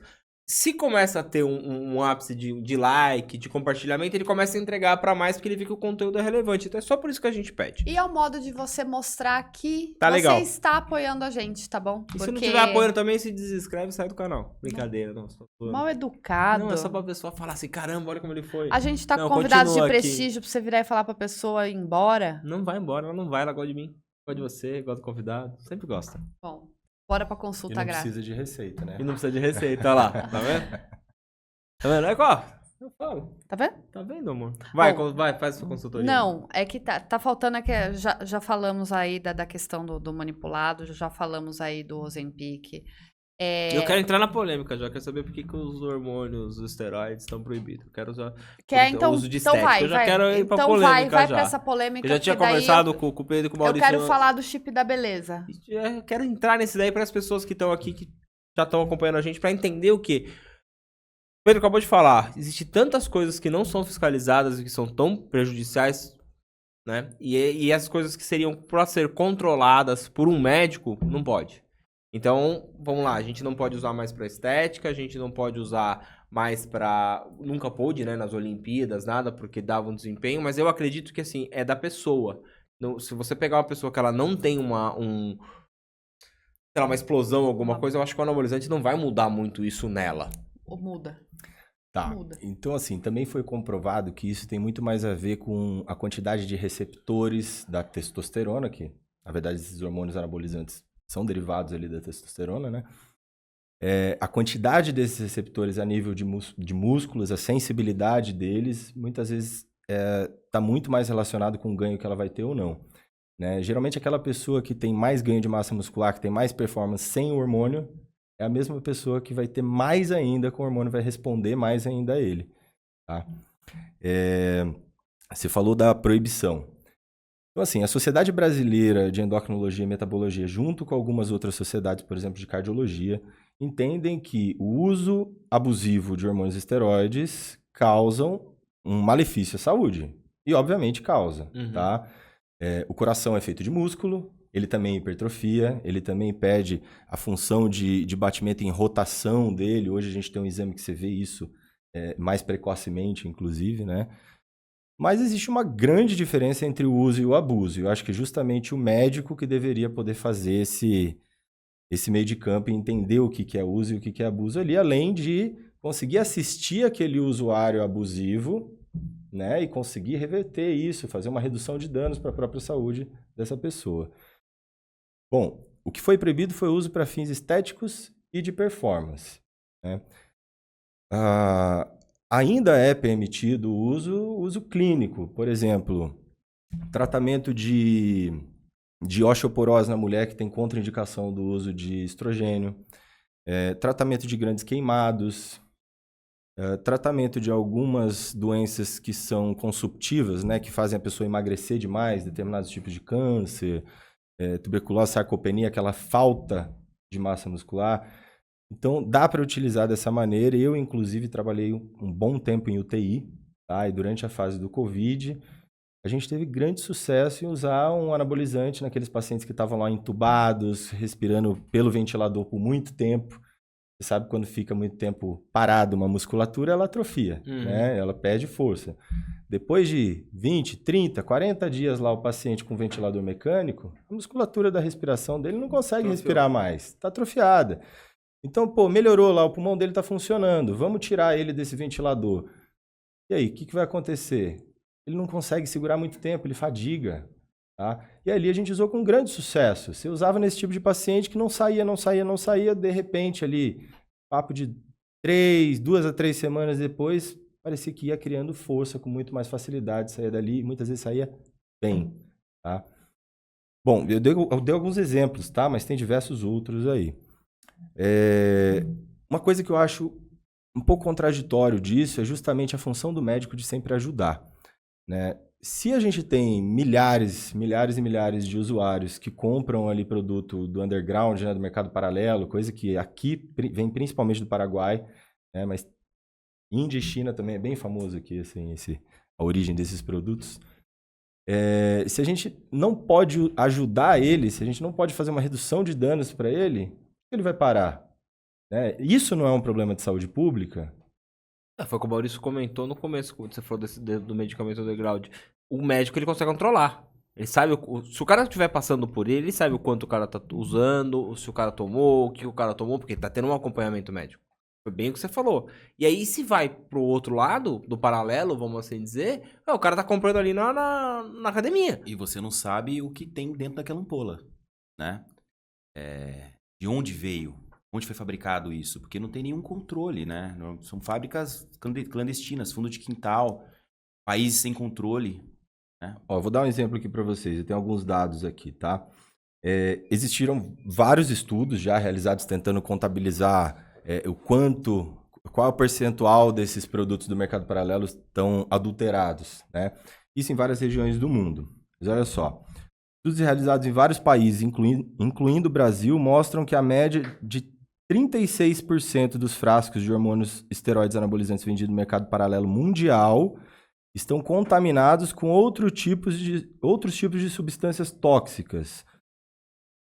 Se começa a ter um ápice de like, de compartilhamento, ele começa a entregar para mais porque ele vê que o conteúdo é relevante. Então é só por isso que a gente pede. E é o modo de você mostrar que Tá você legal. está apoiando a gente, tá bom? E se não tiver apoiando também, se desinscreve e sai do canal. Brincadeira, não. Mal educado. Não, é só pra pessoa falar assim, caramba, olha como ele foi. A gente tá Não, com convidados de continua aqui. prestígio pra você virar e falar pra pessoa ir embora. Não vai embora, ela não vai, ela gosta de mim. Gosta de você, gosta do convidado. Sempre gosta. Bom, bora pra E consulta não grátis. precisa de receita, né? E não precisa de receita, olha lá. Tá vendo? Tá vendo? É qual? Eu falo. Tá vendo? Tá vendo, amor? Vai, Bom, vai, faz sua consultoria. Não, é que tá faltando aqui. Já falamos aí da questão do manipulado, já falamos aí do Ozempic. Eu quero entrar na polêmica já, quero saber por que os hormônios, os esteroides estão proibidos. Eu quero usar Então, uso de então estética. vai, Eu já vai. quero ir pra Então polêmica vai já. pra essa polêmica. Eu já tinha que daí conversado com o Pedro e com o eu Maurício. quero falar do chip da beleza. Eu quero entrar nesse daí para as pessoas que estão aqui, que já estão acompanhando a gente, para entender o que o Pedro acabou de falar. Existem tantas coisas que não são fiscalizadas e que são tão prejudiciais, né? E essas coisas que seriam para ser controladas por um médico, não pode. Então, vamos lá, a gente não pode usar mais para estética, a gente não pode usar mais para... Nunca pôde, né, nas Olimpíadas, nada, porque dava um desempenho, mas eu acredito que, assim, é da pessoa. Se você pegar uma pessoa que ela não tem sei lá, uma explosão, alguma coisa, eu acho que o anabolizante não vai mudar muito isso nela. Ou muda? Tá. Muda. Então, assim, também foi comprovado que isso tem muito mais a ver com a quantidade de receptores da testosterona, que, na verdade, esses hormônios anabolizantes são derivados ali da testosterona, né? A quantidade desses receptores a nível de músculos, a sensibilidade deles, muitas vezes está muito mais relacionado com o ganho que ela vai ter ou não. Né? Geralmente, aquela pessoa que tem mais ganho de massa muscular, que tem mais performance sem o hormônio, é a mesma pessoa que vai ter mais ainda com o hormônio, vai responder mais ainda a ele. Tá? Você falou da proibição. Então, assim, a Sociedade Brasileira de Endocrinologia e Metabologia, junto com algumas outras sociedades, por exemplo, de cardiologia, entendem que o uso abusivo de hormônios esteroides causam um malefício à saúde. E, obviamente, causa. Tá? O coração é feito de músculo, ele também hipertrofia, ele também impede a função de batimento em rotação dele. Hoje a gente tem um exame que você vê isso mais precocemente, inclusive, né? Mas existe uma grande diferença entre o uso e o abuso. Eu acho que justamente o médico que deveria poder fazer esse meio de campo e entender o que é uso e o que é abuso ali, além de conseguir assistir aquele usuário abusivo, né, e conseguir reverter isso, fazer uma redução de danos para a própria saúde dessa pessoa. Bom, o que foi proibido foi o uso para fins estéticos e de performance. Né? ainda é permitido o uso clínico. Por exemplo, tratamento de osteoporose na mulher que tem contraindicação do uso de estrogênio, tratamento de grandes queimados, tratamento de algumas doenças que são consumptivas, né, que fazem a pessoa emagrecer demais, determinados tipos de câncer, tuberculose, sarcopenia, aquela falta de massa muscular. Então, dá para utilizar dessa maneira. Eu, inclusive, trabalhei um bom tempo em UTI, tá? E durante a fase do Covid, a gente teve grande sucesso em usar um anabolizante naqueles pacientes que estavam lá entubados, respirando pelo ventilador por muito tempo. Você sabe, quando fica muito tempo parado uma musculatura, ela atrofia, né? Ela perde força. Depois de 20, 30, 40 dias lá o paciente com ventilador mecânico, a musculatura da respiração dele não consegue respirar mais, está atrofiada. Então, melhorou lá, o pulmão dele está funcionando, vamos tirar ele desse ventilador. E aí, o que vai acontecer? Ele não consegue segurar muito tempo, ele fadiga. Tá? E ali a gente usou com grande sucesso. Você usava nesse tipo de paciente que não saía, de repente ali, papo de 2 a 3 semanas depois, parecia que ia criando força com muito mais facilidade, saía dali, muitas vezes saía bem. Tá? Bom, eu dei alguns exemplos, tá? Mas tem diversos outros aí. Uma coisa que eu acho um pouco contraditório disso é justamente a função do médico de sempre ajudar, né? Se a gente tem milhares e milhares de usuários que compram ali produto do underground, né, do mercado paralelo, coisa que aqui vem principalmente do Paraguai, né, mas Índia e China também é bem famoso aqui, assim, a origem desses produtos. Se a gente não pode ajudar ele, se a gente não pode fazer uma redução de danos para ele vai parar? Né? Isso não é um problema de saúde pública? Foi o que o Maurício comentou no começo, quando você falou do medicamento underground. O médico, ele consegue controlar. Ele sabe, se o cara estiver passando por ele sabe o quanto o cara tá usando, se o cara tomou, o que o cara tomou, porque tá tendo um acompanhamento médico. Foi bem o que você falou. E aí, se vai pro outro lado, do paralelo, vamos assim dizer, o cara tá comprando ali na academia. E você não sabe o que tem dentro daquela ampola, né? De onde veio, onde foi fabricado isso, porque não tem nenhum controle, né? São fábricas clandestinas, fundo de quintal, países sem controle. Né? Ó, vou dar um exemplo aqui para vocês, eu tenho alguns dados aqui, tá? Existiram vários estudos já realizados tentando contabilizar qual é o percentual desses produtos do mercado paralelo estão adulterados, né? Isso em várias regiões do mundo. Mas olha só, estudos realizados em vários países, incluindo o Brasil, mostram que a média de 36% dos frascos de hormônios esteroides anabolizantes vendidos no mercado paralelo mundial estão contaminados com outros tipos de substâncias tóxicas.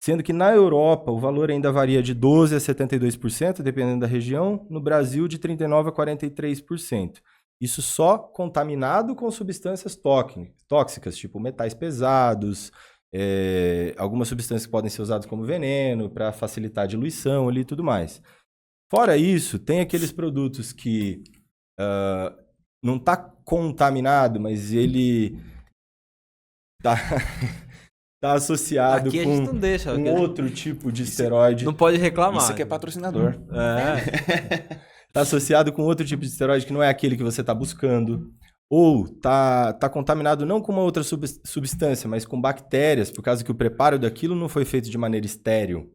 Sendo que na Europa o valor ainda varia de 12% a 72%, dependendo da região, no Brasil de 39% a 43%. Isso só contaminado com substâncias tóxicas, tipo metais pesados, algumas substâncias que podem ser usadas como veneno para facilitar a diluição ali e tudo mais. Fora isso, tem aqueles produtos que não está contaminado, mas ele está associado aqui a gente não deixa, com outro tipo de esteroide. Não pode reclamar. Isso aqui é patrocinador. Está associado com outro tipo de esteroide que não é aquele que você está buscando. Ou tá contaminado não com uma outra substância, mas com bactérias, por causa que o preparo daquilo não foi feito de maneira estéril.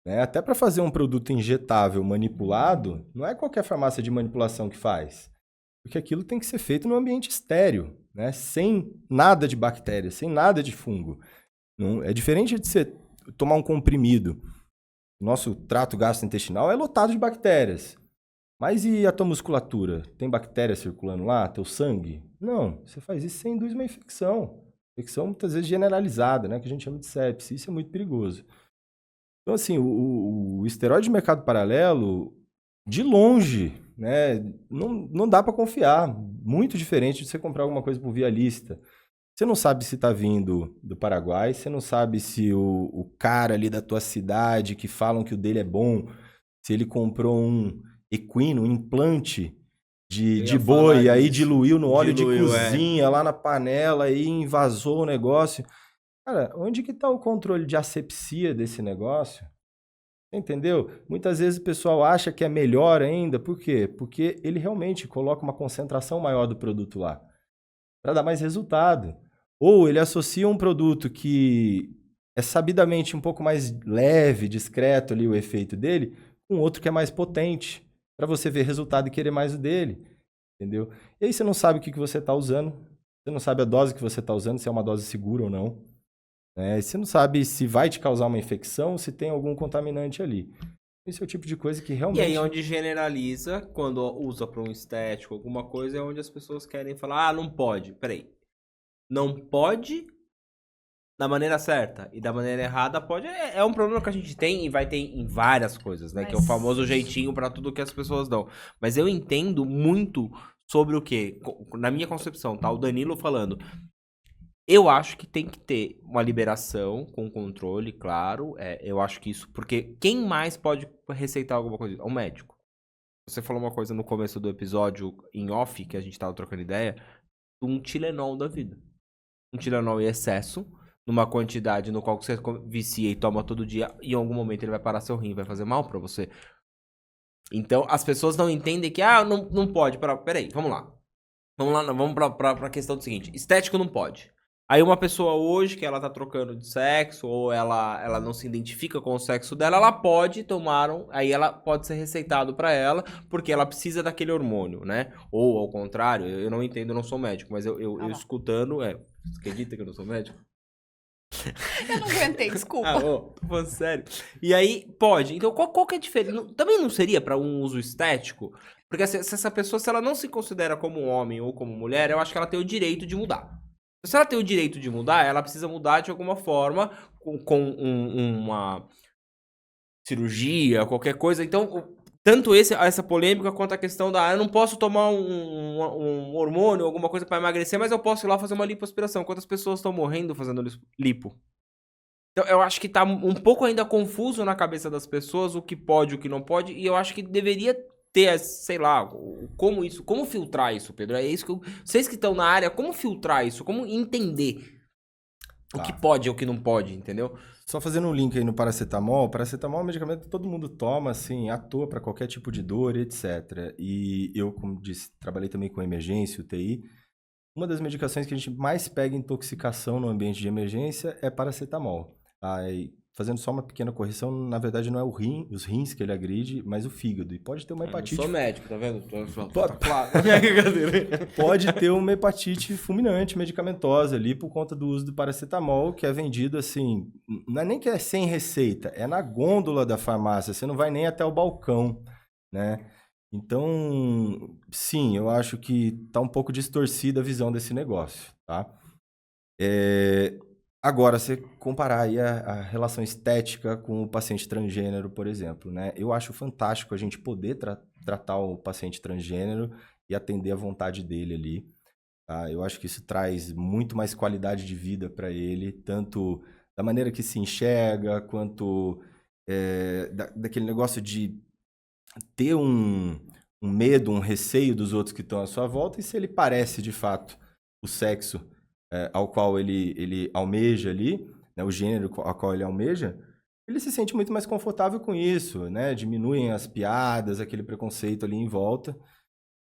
Né? Até para fazer um produto injetável manipulado, não é qualquer farmácia de manipulação que faz. Porque aquilo tem que ser feito num ambiente estéril, né? Sem nada de bactéria, sem nada de fungo. Não, é diferente de você tomar um comprimido. O nosso trato gastrointestinal é lotado de bactérias. Mas e a tua musculatura? Tem bactéria circulando lá? Teu sangue? Não, você faz isso, você induz uma infecção. Infecção muitas vezes generalizada, né? Que a gente chama de sepsis. Isso é muito perigoso. Então, assim, o esteroide de mercado paralelo, de longe, né? Não dá para confiar. Muito diferente de você comprar alguma coisa por via lista. Você não sabe se está vindo do Paraguai, você não sabe se o cara ali da tua cidade, que falam que o dele é bom, se ele comprou um equino, um implante de boi, aí diluiu no óleo de cozinha, lá na panela, aí invasou o negócio. Cara, onde que está o controle de asepsia desse negócio? Entendeu? Muitas vezes o pessoal acha que é melhor ainda, por quê? Porque ele realmente coloca uma concentração maior do produto lá, para dar mais resultado. Ou ele associa um produto que é sabidamente um pouco mais leve, discreto ali o efeito dele, com outro que é mais potente, para você ver resultado e querer mais o dele, entendeu? E aí você não sabe o que você está usando, você não sabe a dose que você está usando, se é uma dose segura ou não. Você não sabe se vai te causar uma infecção, se tem algum contaminante ali. Esse é o tipo de coisa que realmente... E aí onde generaliza, quando usa para um estético, alguma coisa, é onde as pessoas querem falar, ah, não pode. Peraí. Não pode da maneira certa e da maneira errada pode. É um problema que a gente tem e vai ter em várias coisas, né? Que é o famoso jeitinho para tudo que as pessoas dão. Mas eu entendo muito sobre o quê? Na minha concepção, tá? O Danilo falando... Eu acho que tem que ter uma liberação com controle, claro. Eu acho que isso... Porque quem mais pode receitar alguma coisa? É um médico. Você falou uma coisa no começo do episódio, em off, que a gente tava trocando ideia, um Tilenol da vida. Um Tilenol em excesso, numa quantidade no qual você vicia e toma todo dia, e em algum momento ele vai parar seu rim, vai fazer mal pra você. Então, as pessoas não entendem que, não pode. Peraí, vamos lá. Vamos pra questão do seguinte. Estético não pode. Aí uma pessoa hoje que ela tá trocando de sexo ou ela não se identifica com o sexo dela, ela pode tomar aí ela pode ser receitado pra ela porque ela precisa daquele hormônio, né? Ou ao contrário, eu não entendo, eu não sou médico, mas eu escutando, você acredita que eu não sou médico? Eu não aguentei, desculpa. Tô falando sério. E aí pode. Então qual que é a diferença? Também não seria pra um uso estético? Porque se essa pessoa, se ela não se considera como homem ou como mulher, eu acho que ela tem o direito de mudar. Se ela tem o direito de mudar, ela precisa mudar de alguma forma, com uma cirurgia, qualquer coisa. Então, tanto essa polêmica quanto a questão eu não posso tomar um hormônio, alguma coisa para emagrecer, mas eu posso ir lá fazer uma lipoaspiração. Quantas pessoas estão morrendo fazendo lipo? Então, eu acho que tá um pouco ainda confuso na cabeça das pessoas o que pode e o que não pode, e eu acho que deveria ter, sei lá, como filtrar isso, Pedro? É isso que vocês que estão na área, como filtrar isso? Como entender o que pode e o que não pode, entendeu? Só fazendo um link aí no paracetamol. Paracetamol é um medicamento que todo mundo toma, assim, à toa para qualquer tipo de dor, etc. E eu, como disse, trabalhei também com emergência, UTI. Uma das medicações que a gente mais pega intoxicação no ambiente de emergência é paracetamol. E fazendo só uma pequena correção, na verdade não é os rins que ele agride, mas o fígado. E pode ter uma hepatite... Eu sou médico, tá vendo? Pode ter uma hepatite fulminante, medicamentosa ali, por conta do uso do paracetamol, que é vendido assim, não é nem que é sem receita, é na gôndola da farmácia, você não vai nem até o balcão, né? Então, sim, eu acho que tá um pouco distorcida a visão desse negócio, tá? Agora, você comparar aí a relação estética com o paciente transgênero, por exemplo, né? Eu acho fantástico a gente poder tratar o paciente transgênero e atender a vontade dele ali, tá? Eu acho que isso traz muito mais qualidade de vida para ele, tanto da maneira que se enxerga, quanto daquele negócio de ter um medo, um receio dos outros que estão à sua volta, e se ele parece, de fato, o sexo ao qual ele almeja ali, né, o gênero ao qual ele almeja, ele se sente muito mais confortável com isso, né? Diminuem as piadas, aquele preconceito ali em volta,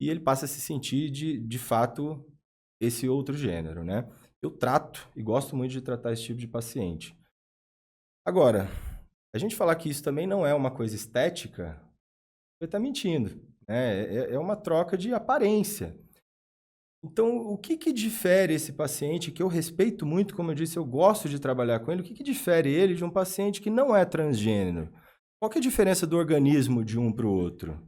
e ele passa a se sentir, de fato, esse outro gênero, né? Eu trato e gosto muito de tratar esse tipo de paciente. Agora, a gente falar que isso também não é uma coisa estética, você está mentindo, né? É uma troca de aparência. Então, o que difere esse paciente, que eu respeito muito, como eu disse, eu gosto de trabalhar com ele, o que difere ele de um paciente que não é transgênero? Qual que é a diferença do organismo de um para o outro?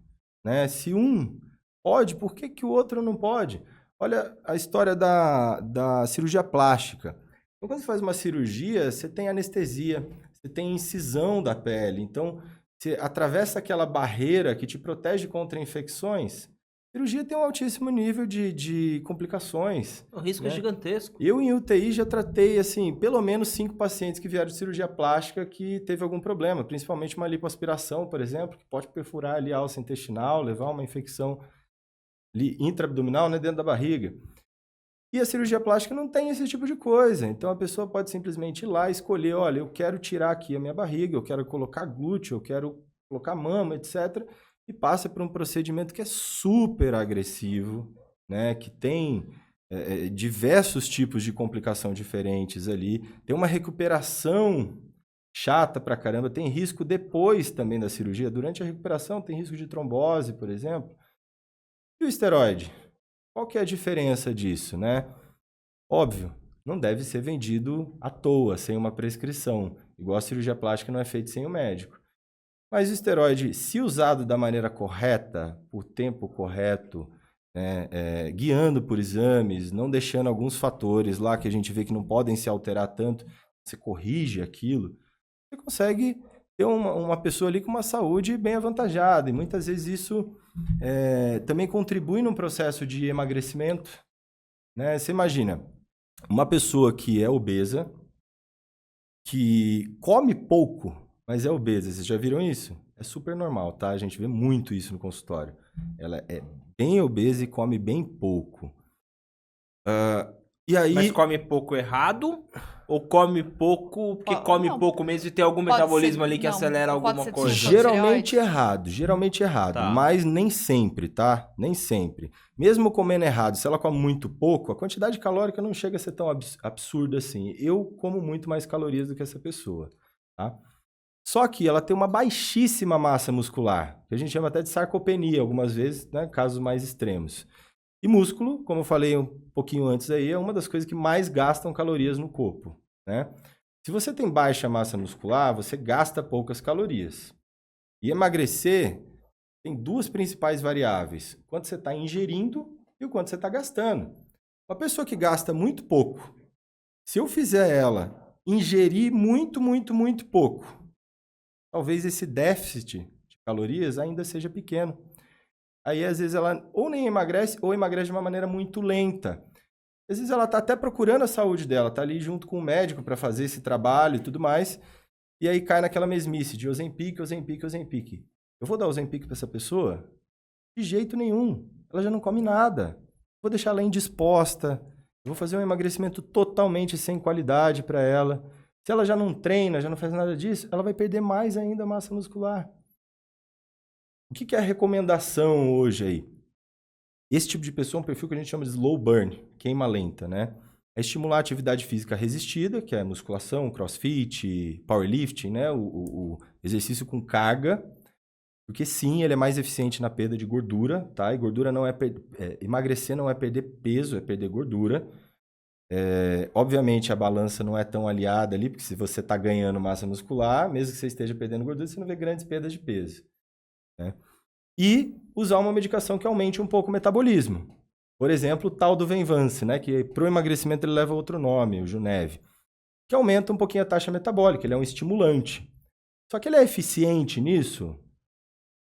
Né? Se um pode, por que o outro não pode? Olha a história da cirurgia plástica. Então, quando você faz uma cirurgia, você tem anestesia, você tem incisão da pele. Então, você atravessa aquela barreira que te protege contra infecções. A cirurgia tem um altíssimo nível de complicações. O risco é gigantesco. Eu, em UTI, já tratei, assim, pelo menos 5 pacientes que vieram de cirurgia plástica que teve algum problema, principalmente uma lipoaspiração, por exemplo, que pode perfurar ali a alça intestinal, levar uma infecção intraabdominal, né, dentro da barriga. E a cirurgia plástica não tem esse tipo de coisa. Então, a pessoa pode simplesmente ir lá e escolher, olha, eu quero tirar aqui a minha barriga, eu quero colocar glúteo, eu quero colocar mama, etc. E passa por um procedimento que é super agressivo, né? Que tem diversos tipos de complicação diferentes ali. Tem uma recuperação chata pra caramba, tem risco depois também da cirurgia. Durante a recuperação tem risco de trombose, por exemplo. E o esteroide? Qual que é a diferença disso, né? Óbvio, não deve ser vendido à toa, sem uma prescrição. Igual a cirurgia plástica não é feita sem o médico. Mas o esteroide, se usado da maneira correta, por tempo correto, né, guiando por exames, não deixando alguns fatores lá que a gente vê que não podem se alterar tanto, você corrige aquilo, você consegue ter uma pessoa ali com uma saúde bem avantajada. E muitas vezes isso também contribui num processo de emagrecimento, né? Você imagina, uma pessoa que é obesa, que come pouco, mas é obesa. Vocês já viram isso? É super normal, tá? A gente vê muito isso no consultório. Ela é bem obesa e come bem pouco. E aí... Mas come pouco errado? Ou come pouco porque come pouco mesmo e tem algum metabolismo ali que acelera alguma coisa? Geralmente errado, Tá. mas nem sempre, tá? Nem sempre. Mesmo comendo errado, se ela come muito pouco, a quantidade calórica não chega a ser tão absurda assim. Eu como muito mais calorias do que essa pessoa, tá? Só que ela tem uma baixíssima massa muscular, que a gente chama até de sarcopenia, algumas vezes, né, casos mais extremos. E músculo, como eu falei um pouquinho antes aí, é uma das coisas que mais gastam calorias no corpo, né? Se você tem baixa massa muscular, você gasta poucas calorias. E emagrecer tem duas principais variáveis: o quanto você está ingerindo e o quanto você está gastando. Uma pessoa que gasta muito pouco, se eu fizer ela ingerir muito, muito, muito pouco, talvez esse déficit de calorias ainda seja pequeno. Aí, às vezes, ela ou nem emagrece, ou emagrece de uma maneira muito lenta. Às vezes, ela está até procurando a saúde dela, está ali junto com o médico para fazer esse trabalho e tudo mais, e aí cai naquela mesmice de Ozempic. Eu vou dar Ozempic para essa pessoa? De jeito nenhum. Ela já não come nada. Vou deixar ela indisposta. Vou fazer um emagrecimento totalmente sem qualidade para ela. Se ela já não treina, já não faz nada disso, ela vai perder mais ainda massa muscular. O que é a recomendação hoje aí? Esse tipo de pessoa é um perfil que a gente chama de slow burn, queima lenta, né? É estimular a atividade física resistida, que é musculação, crossfit, powerlifting, né? O exercício com carga, porque sim, ele é mais eficiente na perda de gordura, tá? E gordura não emagrecer não é perder peso, é perder gordura. Obviamente a balança não é tão aliada ali, porque se você está ganhando massa muscular, mesmo que você esteja perdendo gordura, você não vê grandes perdas de peso, né? E usar uma medicação que aumente um pouco o metabolismo. Por exemplo, o tal do Venvance, né? Que para o emagrecimento ele leva outro nome, o Junev, que aumenta um pouquinho a taxa metabólica, ele é um estimulante. Só que ele é eficiente nisso?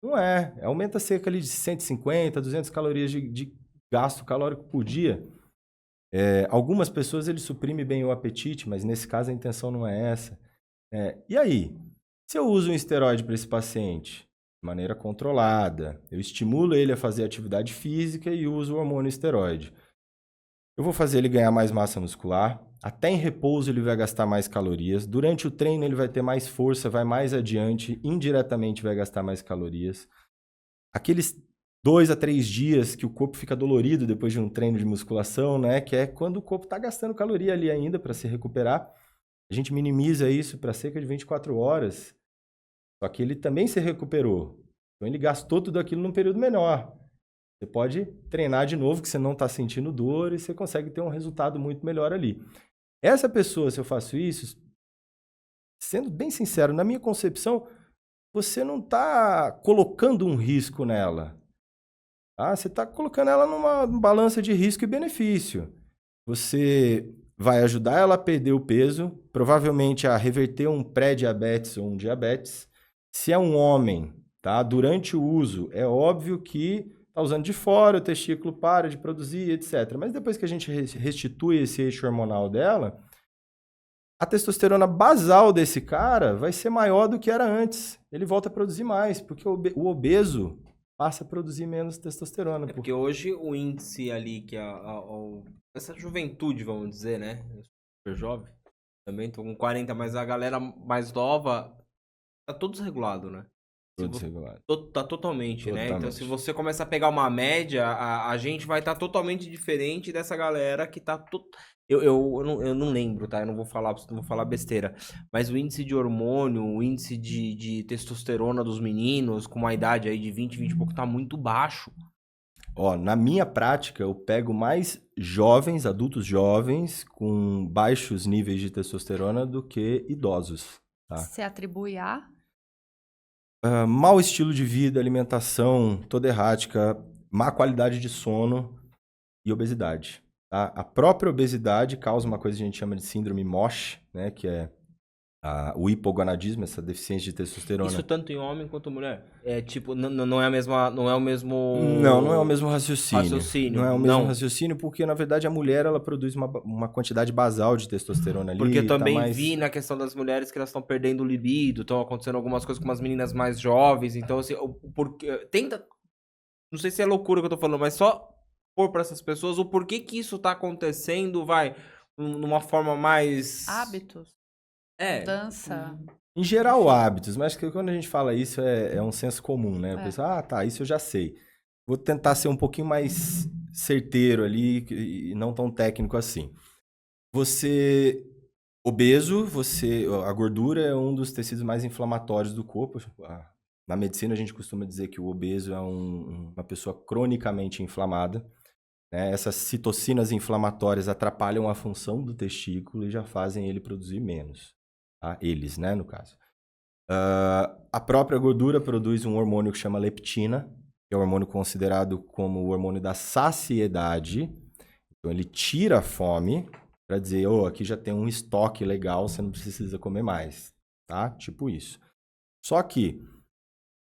Não é. Aumenta cerca ali de 150, 200 calorias de gasto calórico por dia. Algumas pessoas ele suprime bem o apetite, mas nesse caso a intenção não é essa. E aí? Se eu uso um esteroide para esse paciente de maneira controlada, eu estimulo ele a fazer atividade física e uso o hormônio esteroide, eu vou fazer ele ganhar mais massa muscular, até em repouso ele vai gastar mais calorias, durante o treino ele vai ter mais força, vai mais adiante, indiretamente vai gastar mais calorias. Aqueles 2 a 3 dias que o corpo fica dolorido depois de um treino de musculação, né? Que é quando o corpo está gastando caloria ali ainda para se recuperar. A gente minimiza isso para cerca de 24 horas. Só que ele também se recuperou. Então ele gastou tudo aquilo num período menor. Você pode treinar de novo, que você não está sentindo dor e você consegue ter um resultado muito melhor ali. Essa pessoa, se eu faço isso, sendo bem sincero, na minha concepção, você não está colocando um risco nela. Você está colocando ela numa balança de risco e benefício. Você vai ajudar ela a perder o peso, provavelmente a reverter um pré-diabetes ou um diabetes. Se é um homem, tá? Durante o uso, é óbvio que está usando de fora, o testículo para de produzir, etc. Mas depois que a gente restitui esse eixo hormonal dela, a testosterona basal desse cara vai ser maior do que era antes. Ele volta a produzir mais, porque o obeso, passa a produzir menos testosterona. É porque hoje o índice ali, que essa juventude, vamos dizer, né? Eu sou super jovem, também tô com 40, mas a galera mais nova tá tudo desregulado, né? Tudo desregulado. Tá totalmente, né? Então, Totalmente. se você começa a pegar uma média, a gente vai estar totalmente diferente dessa galera que tá... Eu não lembro, tá? Eu não vou falar besteira. Mas o índice de hormônio, o índice de testosterona dos meninos com uma idade aí de 20 e pouco, tá muito baixo. Ó, na minha prática, eu pego mais jovens, adultos jovens, com baixos níveis de testosterona do que idosos. Tá? Você atribui a? Mau estilo de vida, alimentação toda errática, má qualidade de sono e obesidade. Tá? A própria obesidade causa uma coisa que a gente chama de síndrome MOSH, né? Que é o hipogonadismo, essa deficiência de testosterona. Isso tanto em homem quanto em mulher? É tipo, não é a mesma, não é o mesmo... Não é o mesmo raciocínio. Raciocínio. Não é o mesmo raciocínio, porque na verdade a mulher ela produz uma quantidade basal de testosterona ali. Porque eu também tá mais... vi na questão das mulheres que elas estão perdendo o libido, estão acontecendo algumas coisas com umas meninas mais jovens, então assim, tenta, não sei se é loucura que eu tô falando, mas só pôr pra essas pessoas o porquê que isso tá acontecendo, numa forma mais... Hábitos? É. Dança? Em geral, hábitos, mas que quando a gente fala isso é um senso comum, né? A É. pessoa, tá, isso eu já sei. Vou tentar ser um pouquinho mais certeiro ali e não tão técnico assim. Você, obeso, a gordura é um dos tecidos mais inflamatórios do corpo. Na medicina a gente costuma dizer que o obeso é uma pessoa cronicamente inflamada. Né? Essas citocinas inflamatórias atrapalham a função do testículo e já fazem ele produzir menos. Tá? Eles, né, no caso. A própria gordura produz um hormônio que chama leptina, que é um hormônio considerado como o hormônio da saciedade. Então, ele tira a fome para dizer, aqui já tem um estoque legal, você não precisa comer mais. Tá? Tipo isso. Só que,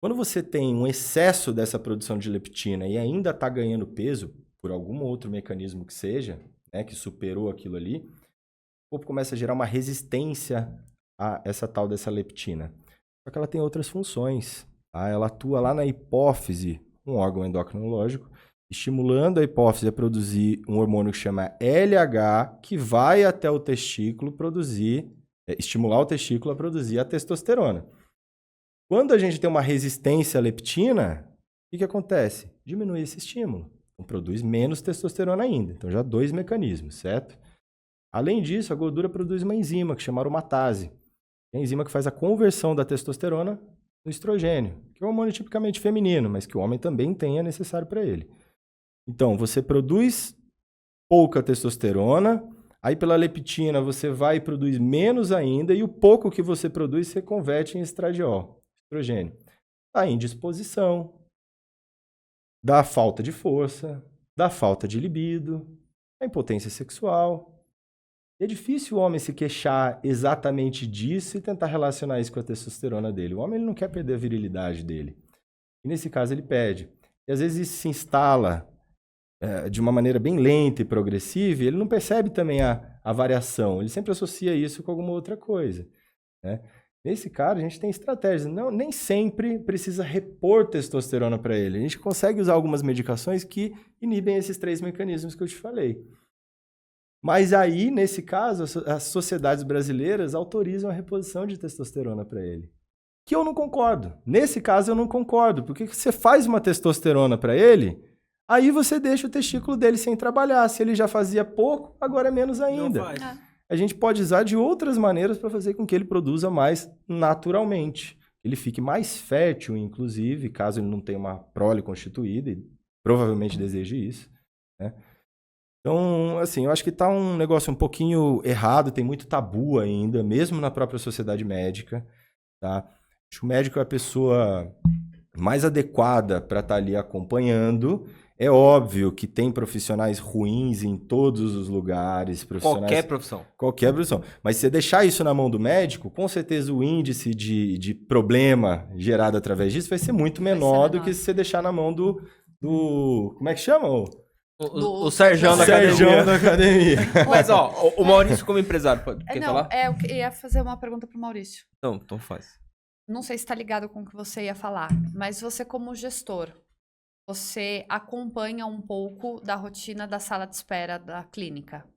quando você tem um excesso dessa produção de leptina e ainda está ganhando peso, por algum outro mecanismo que seja, né, que superou aquilo ali, o corpo começa a gerar uma resistência a essa tal dessa leptina. Só que ela tem outras funções. Tá? Ela atua lá na hipófise, um órgão endocrinológico, estimulando a hipófise a produzir um hormônio que chama LH, que vai até o testículo estimular o testículo a produzir a testosterona. Quando a gente tem uma resistência à leptina, o que acontece? Diminui esse estímulo. Então, produz menos testosterona ainda. Então, já 2 mecanismos, certo? Além disso, a gordura produz uma enzima que chama aromatase. É a enzima que faz a conversão da testosterona no estrogênio, que é um hormônio tipicamente feminino, mas que o homem também tem, é necessário para ele. Então, você produz pouca testosterona, aí pela leptina você vai e produz menos ainda, e o pouco que você produz você converte em estradiol, estrogênio. A indisposição, da falta de força, da falta de libido, a impotência sexual. É difícil o homem se queixar exatamente disso e tentar relacionar isso com a testosterona dele. O homem ele não quer perder a virilidade dele. E nesse caso ele perde. E às vezes isso se instala de uma maneira bem lenta e progressiva e ele não percebe também a variação. Ele sempre associa isso com alguma outra coisa. Né? Nesse caso, a gente tem estratégias. Nem sempre precisa repor testosterona para ele. A gente consegue usar algumas medicações que inibem esses 3 mecanismos que eu te falei. Mas aí, nesse caso, as sociedades brasileiras autorizam a reposição de testosterona para ele. Que eu não concordo. Nesse caso, eu não concordo. Porque você faz uma testosterona para ele, aí você deixa o testículo dele sem trabalhar. Se ele já fazia pouco, agora é menos ainda. Não faz. A gente pode usar de outras maneiras para fazer com que ele produza mais naturalmente. Ele fique mais fértil, inclusive, caso ele não tenha uma prole constituída, e provavelmente deseje isso, né? Então, assim, eu acho que está um negócio um pouquinho errado, tem muito tabu ainda, mesmo na própria sociedade médica, tá? Acho que o médico é a pessoa mais adequada para estar ali acompanhando. É óbvio que tem profissionais ruins em todos os lugares. Qualquer profissão. Qualquer profissão. Mas se você deixar isso na mão do médico, com certeza o índice de problema gerado através disso vai ser muito menor do que se você deixar na mão do como é que chama? O Serjão da academia. Mas, ó, o Maurício como empresário, quer falar? Eu ia fazer uma pergunta pro Maurício. Então faz. Não sei se tá ligado com o que você ia falar, mas você como gestor, você acompanha um pouco da rotina da sala de espera da clínica.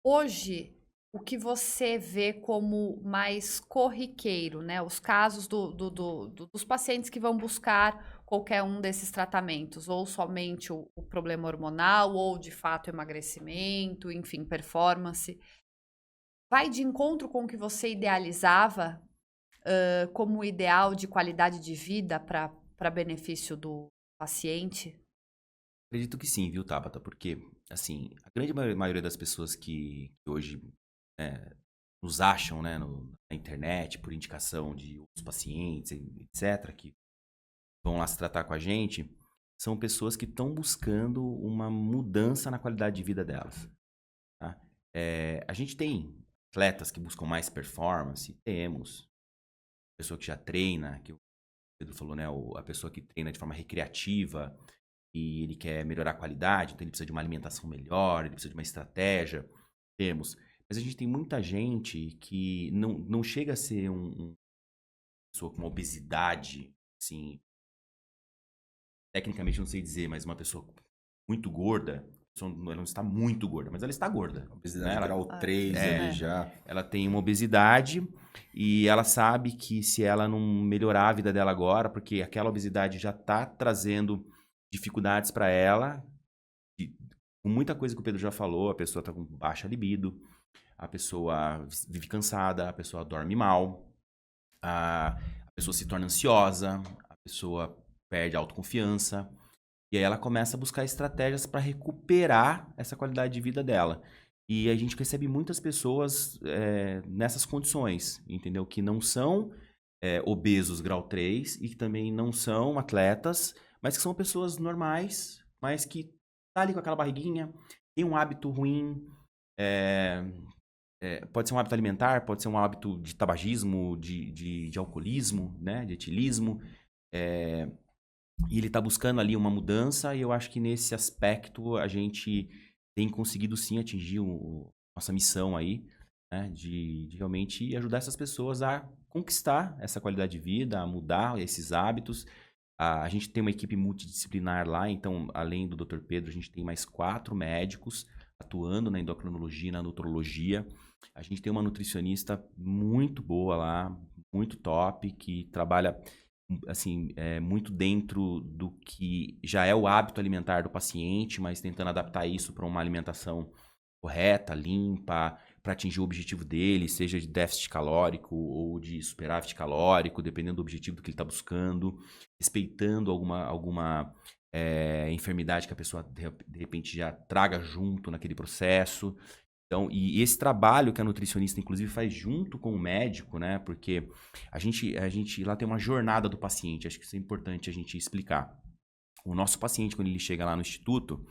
Hoje, o que você vê como mais corriqueiro, né? Os casos dos pacientes que vão buscar qualquer um desses tratamentos, ou somente o problema hormonal, ou de fato emagrecimento, enfim, performance, vai de encontro com o que você idealizava como ideal de qualidade de vida para benefício do paciente? Acredito que sim, viu, Tabata? Porque, assim, a grande maioria das pessoas que hoje nos acham, né, na internet, por indicação de outros pacientes, etc., que vão lá se tratar com a gente, são pessoas que estão buscando uma mudança na qualidade de vida delas. Tá? A gente tem atletas que buscam mais performance, temos pessoa que já treina, que o Pedro falou, né, a pessoa que treina de forma recreativa e ele quer melhorar a qualidade, então ele precisa de uma alimentação melhor, ele precisa de uma estratégia, temos. Mas a gente tem muita gente que não chega a ser uma pessoa com uma obesidade, assim, tecnicamente não sei dizer, mas uma pessoa muito gorda, ela não está muito gorda, mas ela está gorda. Obesidade Né? grau 3 ali já. Ela tem uma obesidade e ela sabe que se ela não melhorar a vida dela agora, porque aquela obesidade já está trazendo dificuldades para ela, com muita coisa que o Pedro já falou, a pessoa está com baixa libido, a pessoa vive cansada, a pessoa dorme mal, a pessoa se torna ansiosa, a pessoa perde a autoconfiança, e aí ela começa a buscar estratégias para recuperar essa qualidade de vida dela. E a gente recebe muitas pessoas nessas condições, entendeu? Que não são obesos grau 3 e que também não são atletas, mas que são pessoas normais, mas que tá ali com aquela barriguinha, tem um hábito ruim, pode ser um hábito alimentar, pode ser um hábito de tabagismo, de alcoolismo, né? De etilismo, e ele está buscando ali uma mudança, e eu acho que nesse aspecto a gente tem conseguido sim atingir nossa missão aí, né, de realmente ajudar essas pessoas a conquistar essa qualidade de vida, a mudar esses hábitos. A gente tem uma equipe multidisciplinar lá, então além do Dr. Pedro, a gente tem mais 4 médicos atuando na endocrinologia e na nutrologia. A gente tem uma nutricionista muito boa lá, muito top, que trabalha assim, muito dentro do que já é o hábito alimentar do paciente, mas tentando adaptar isso para uma alimentação correta, limpa, para atingir o objetivo dele, seja de déficit calórico ou de superávit calórico, dependendo do objetivo do que ele está buscando, respeitando alguma enfermidade que a pessoa de repente já traga junto naquele processo. Então, e esse trabalho que a nutricionista, inclusive, faz junto com o médico, né? Porque a gente lá tem uma jornada do paciente, acho que isso é importante a gente explicar. O nosso paciente, quando ele chega lá no instituto,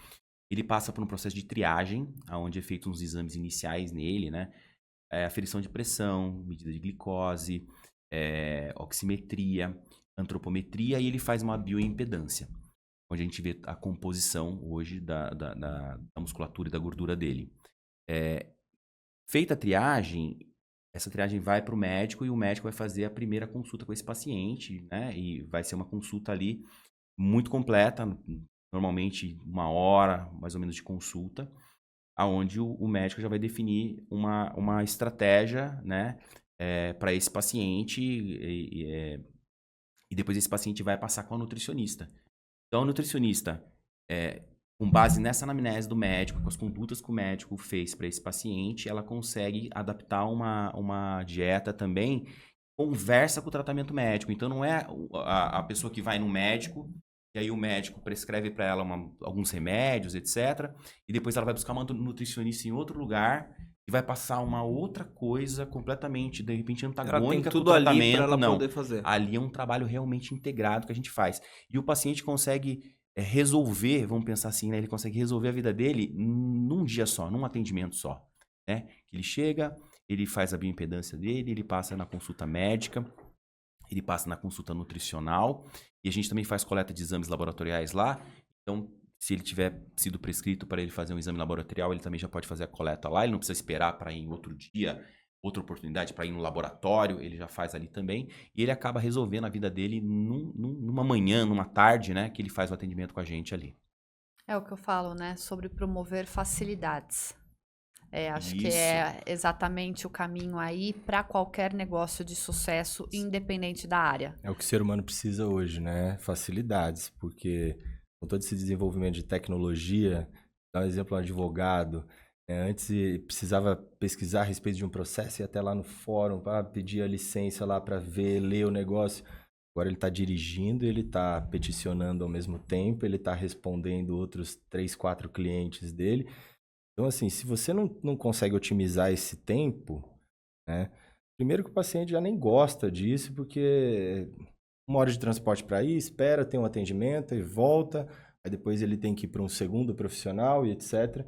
ele passa por um processo de triagem, onde é feito uns exames iniciais nele, né? Aferição de pressão, medida de glicose, oximetria, antropometria, e ele faz uma bioimpedância, onde a gente vê a composição hoje da musculatura e da gordura dele. Feita a triagem, essa triagem vai para o médico e o médico vai fazer a primeira consulta com esse paciente, né? E vai ser uma consulta ali muito completa, normalmente 1 hora mais ou menos de consulta, aonde o médico já vai definir uma estratégia, né? Para esse paciente e depois esse paciente vai passar com a nutricionista. Então, a nutricionista, com base nessa anamnese do médico, com as condutas que o médico fez para esse paciente, ela consegue adaptar uma dieta também, conversa com o tratamento médico. Então, não é a pessoa que vai no médico, e aí o médico prescreve para ela alguns remédios, etc. E depois ela vai buscar uma nutricionista em outro lugar e vai passar uma outra coisa completamente, de repente, antagônica com o tratamento. Ela tem tudo ali para ela poder fazer. Ali é um trabalho realmente integrado que a gente faz. E o paciente consegue resolver, vamos pensar assim, né? Ele consegue resolver a vida dele num dia só, num atendimento só, né? Ele chega, ele faz a bioimpedância dele, ele passa na consulta médica, ele passa na consulta nutricional, e a gente também faz coleta de exames laboratoriais lá. Então, se ele tiver sido prescrito para ele fazer um exame laboratorial, ele também já pode fazer a coleta lá, ele não precisa esperar para ir em outro dia outra oportunidade para ir no laboratório, ele já faz ali também. E ele acaba resolvendo a vida dele numa manhã, numa tarde, né? Que ele faz o atendimento com a gente ali. É o que eu falo, né? Sobre promover facilidades. Acho que Isso. é exatamente o caminho aí para qualquer negócio de sucesso, independente da área. É o que o ser humano precisa hoje, né? Facilidades, porque com todo esse desenvolvimento de tecnologia, dá um exemplo, um advogado, antes precisava pesquisar a respeito de um processo, ir até lá no fórum para pedir a licença lá para ver, ler o negócio. Agora ele está dirigindo, ele está peticionando ao mesmo tempo, ele está respondendo outros 3, 4 clientes dele. Então, assim, se você não consegue otimizar esse tempo, né? Primeiro que o paciente já nem gosta disso, porque 1 hora de transporte para ir, espera, tem um atendimento e volta, aí depois ele tem que ir para um segundo profissional e etc.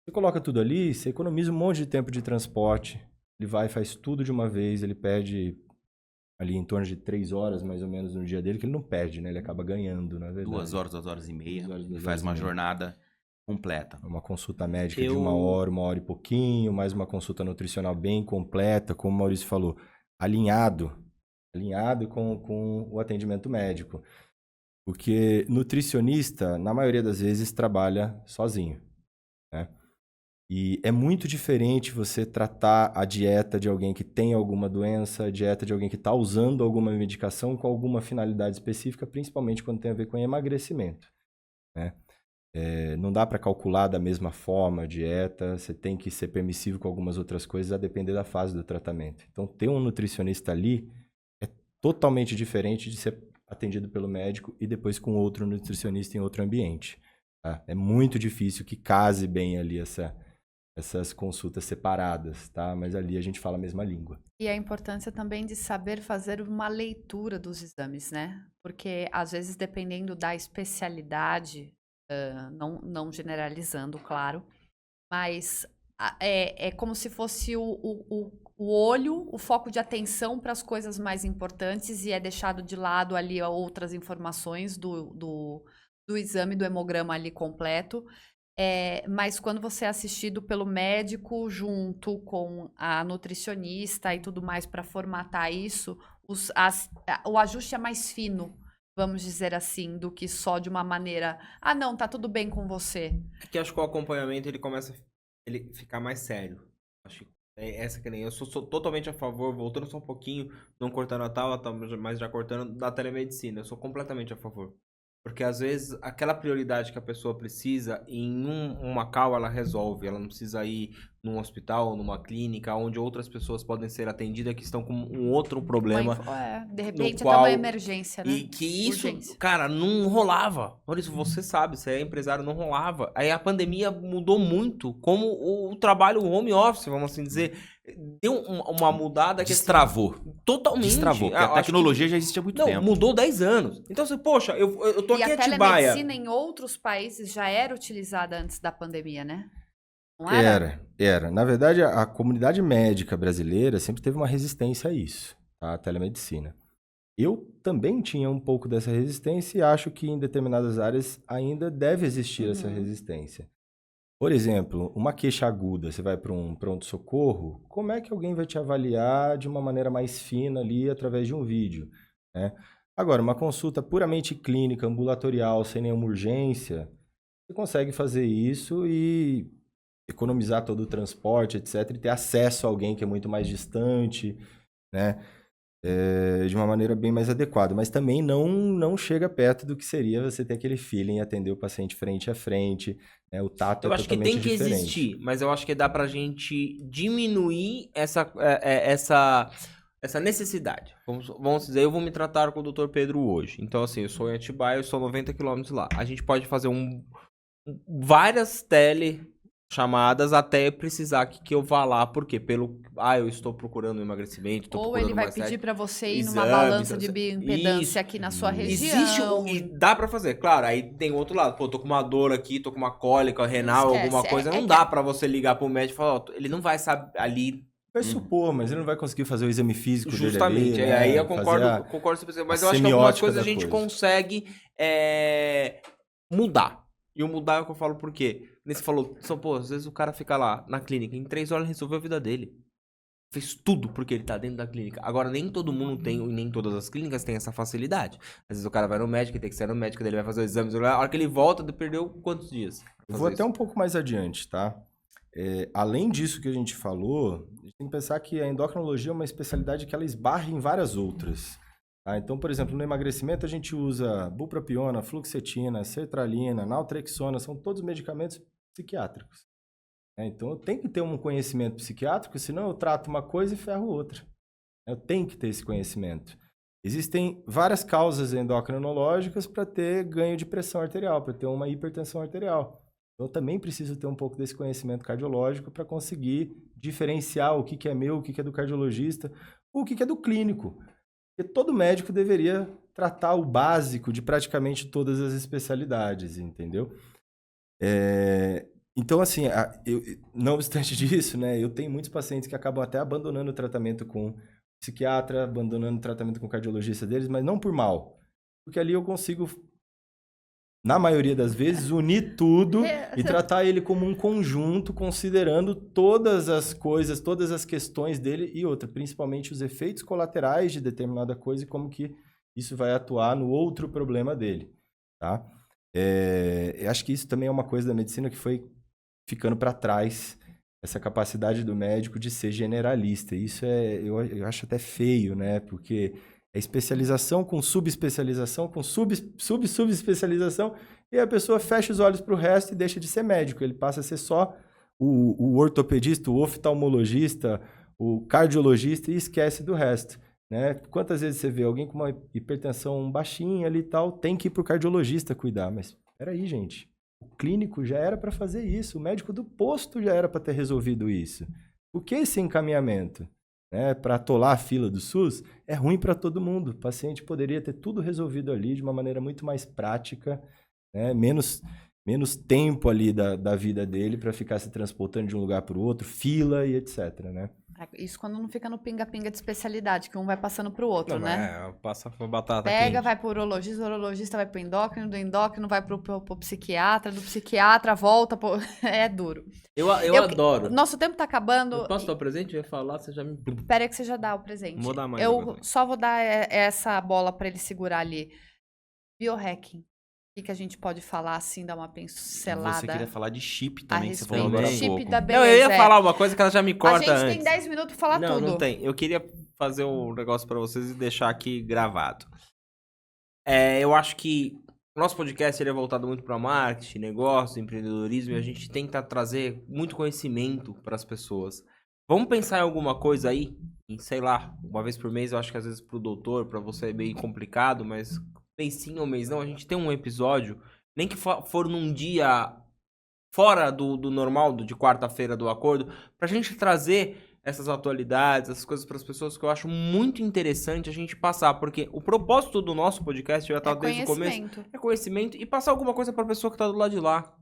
Você coloca tudo ali, você economiza um monte de tempo de transporte, ele vai e faz tudo de uma vez, ele perde ali em torno de 3 horas, mais ou menos, no dia dele, que ele não perde, né? Ele acaba ganhando, na verdade. 2 horas, 2 horas e meia. 2 horas, 2 Ele horas faz e uma meia. jornada completa. Uma consulta médica de 1 hora e pouquinho, mais uma consulta nutricional bem completa, como o Maurício falou, alinhado com o atendimento médico. Porque nutricionista, na maioria das vezes, trabalha sozinho, né? E é muito diferente você tratar a dieta de alguém que tem alguma doença, a dieta de alguém que está usando alguma medicação com alguma finalidade específica, principalmente quando tem a ver com emagrecimento, né? Não dá para calcular da mesma forma a dieta, você tem que ser permissivo com algumas outras coisas a depender da fase do tratamento. Então, ter um nutricionista ali é totalmente diferente de ser atendido pelo médico e depois com outro nutricionista em outro ambiente, tá? É muito difícil que case bem ali essas consultas separadas, tá? Mas ali a gente fala a mesma língua. E a importância também de saber fazer uma leitura dos exames, né? Porque, às vezes, dependendo da especialidade, não generalizando, claro, mas é como se fosse o olho, o foco de atenção para as coisas mais importantes e é deixado de lado ali outras informações do exame, do hemograma ali completo. Mas quando você é assistido pelo médico junto com a nutricionista e tudo mais para formatar isso, o ajuste é mais fino, vamos dizer assim, do que só de uma maneira, não, tá tudo bem com você. Porque acho que o acompanhamento ele começa ele ficar mais sério. Acho que é essa que nem eu sou totalmente a favor, voltando só um pouquinho, não cortando a tal, mas já cortando da telemedicina. Eu sou completamente a favor. Porque às vezes aquela prioridade que a pessoa precisa, em uma call ela resolve. Ela não precisa ir num hospital ou numa clínica onde outras pessoas podem ser atendidas que estão com um outro problema. De repente qual, até uma emergência, né? E que isso, Urgência. cara, não rolava. Por isso, você sabe, você é empresário, não rolava. Aí a pandemia mudou muito como o trabalho home office, vamos assim dizer. Deu uma mudada que Destravou. totalmente. Destravou, porque a tecnologia já existe há muito tempo. Mudou 10 anos. Então, assim, poxa, eu tô E aqui em a Atibaia. telemedicina em outros países já era utilizada antes da pandemia, né? Não era? Era. Na verdade, a comunidade médica brasileira sempre teve uma resistência a isso, tá? A telemedicina. Eu também tinha um pouco dessa resistência e acho que em determinadas áreas ainda deve existir essa resistência. Por exemplo, uma queixa aguda, você vai para um pronto-socorro, como é que alguém vai te avaliar de uma maneira mais fina ali através de um vídeo, né? Agora, uma consulta puramente clínica, ambulatorial, sem nenhuma urgência, você consegue fazer isso e economizar todo o transporte, etc., e ter acesso a alguém que é muito mais distante, né? De uma maneira bem mais adequada. Mas também não chega perto do que seria você ter aquele feeling, atender o paciente frente a frente, né? O tato Eu é acho que totalmente tem que diferente. existir, mas eu acho que dá pra gente diminuir essa necessidade. Vamos dizer, eu vou me tratar com o Dr. Pedro hoje. Então, assim, eu sou em Atibaia, eu sou 90 km lá. A gente pode fazer várias telechamadas até precisar que eu vá lá, porque eu estou procurando emagrecimento, Ou ele vai pedir para você ir numa balança de bioimpedância aqui na sua região. Existe, e dá para fazer, claro, aí tem outro lado, pô, tô com uma dor aqui, tô com uma cólica renal, alguma coisa, não dá para você ligar pro médico e falar, ele não vai saber ali. Vai supor, mas ele não vai conseguir fazer o exame físico justamente, dele ali, né? Aí eu concordo com você, mas eu acho que algumas coisas a gente consegue mudar. E o mudar é o que eu falo por quê? Você falou, pô, às vezes o cara fica lá na clínica, em 3 horas ele resolveu a vida dele. fez tudo porque ele tá dentro da clínica. Agora, nem todo mundo tem, e nem todas as clínicas têm essa facilidade. Às vezes o cara vai no médico, tem que ser no médico, daí ele vai fazer os exames. A hora que ele volta, ele perdeu quantos dias? Eu vou até um pouco mais adiante, tá? Além disso que a gente falou, a gente tem que pensar que a endocrinologia é uma especialidade que ela esbarra em várias outras. Tá? Então, por exemplo, no emagrecimento a gente usa bupropiona, fluoxetina, sertralina, naltrexona, são todos medicamentos psiquiátricos. Então, eu tenho que ter um conhecimento psiquiátrico, senão eu trato uma coisa e ferro outra. Eu tenho que ter esse conhecimento. Existem várias causas endocrinológicas para ter ganho de pressão arterial, para ter uma hipertensão arterial. Eu também preciso ter um pouco desse conhecimento cardiológico para conseguir diferenciar o que é meu, o que é do cardiologista, o que é do clínico. Porque todo médico deveria tratar o básico de praticamente todas as especialidades, entendeu? Então, assim, não obstante disso, né, eu tenho muitos pacientes que acabam até abandonando o tratamento com psiquiatra, abandonando o tratamento com o cardiologista deles, mas não por mal. Porque ali eu consigo, na maioria das vezes, unir tudo e tratar ele como um conjunto, considerando todas as coisas, todas as questões dele e outra, principalmente os efeitos colaterais de determinada coisa e como que isso vai atuar no outro problema dele, tá? Eu acho que isso também é uma coisa da medicina que foi ficando para trás, essa capacidade do médico de ser generalista. Isso eu acho até feio, né? Porque é especialização com subespecialização, com subespecialização, e a pessoa fecha os olhos para o resto e deixa de ser médico. Ele passa a ser só o ortopedista, o oftalmologista, o cardiologista e esquece do resto. Né? Quantas vezes você vê alguém com uma hipertensão baixinha ali e tal, tem que ir para o cardiologista cuidar. Mas peraí, gente. O clínico já era para fazer isso, o médico do posto já era para ter resolvido isso. Por que esse encaminhamento? Para atolar a fila do SUS, é ruim para todo mundo. O paciente poderia ter tudo resolvido ali de uma maneira muito mais prática, né? Menos tempo ali da vida dele para ficar se transportando de um lugar para o outro, fila e etc. Né? Isso quando não fica no pinga-pinga de especialidade, que um vai passando pro outro, Não, né? Passa a batata Pega, quente. vai pro urologista, o urologista vai pro endócrino, do endócrino vai pro psiquiatra, do psiquiatra volta pro... É duro. Eu adoro. Nosso tempo tá acabando. Eu posso dar o presente? Eu ia falar, você já me... Espera aí que você já dá o presente. Vou dar mais Eu agora. só vou dar essa bola pra ele segurar ali. Biohacking. O que a gente pode falar assim, dar uma pincelada? Você queria falar de chip a também, que você falou respeito agora do há chip pouco. da Não, beleza. eu ia falar uma coisa que ela já me corta A gente antes. tem 10 minutos pra falar tudo. Não tem. Eu queria fazer um negócio pra vocês e deixar aqui gravado. Eu acho que o nosso podcast ele é voltado muito pra marketing, negócio, empreendedorismo, e a gente tenta trazer muito conhecimento pras pessoas. Vamos pensar em alguma coisa aí? Em, sei lá, uma vez por mês, eu acho que às vezes pro doutor, pra você é meio complicado, mas mês sim ou mês não, a gente tem um episódio, nem que for num dia fora do normal, de quarta-feira do acordo, pra gente trazer essas atualidades, essas coisas pras pessoas que eu acho muito interessante a gente passar, porque o propósito do nosso podcast, eu já tava desde o começo, é conhecimento e passar alguma coisa pra pessoa que tá do lado de lá.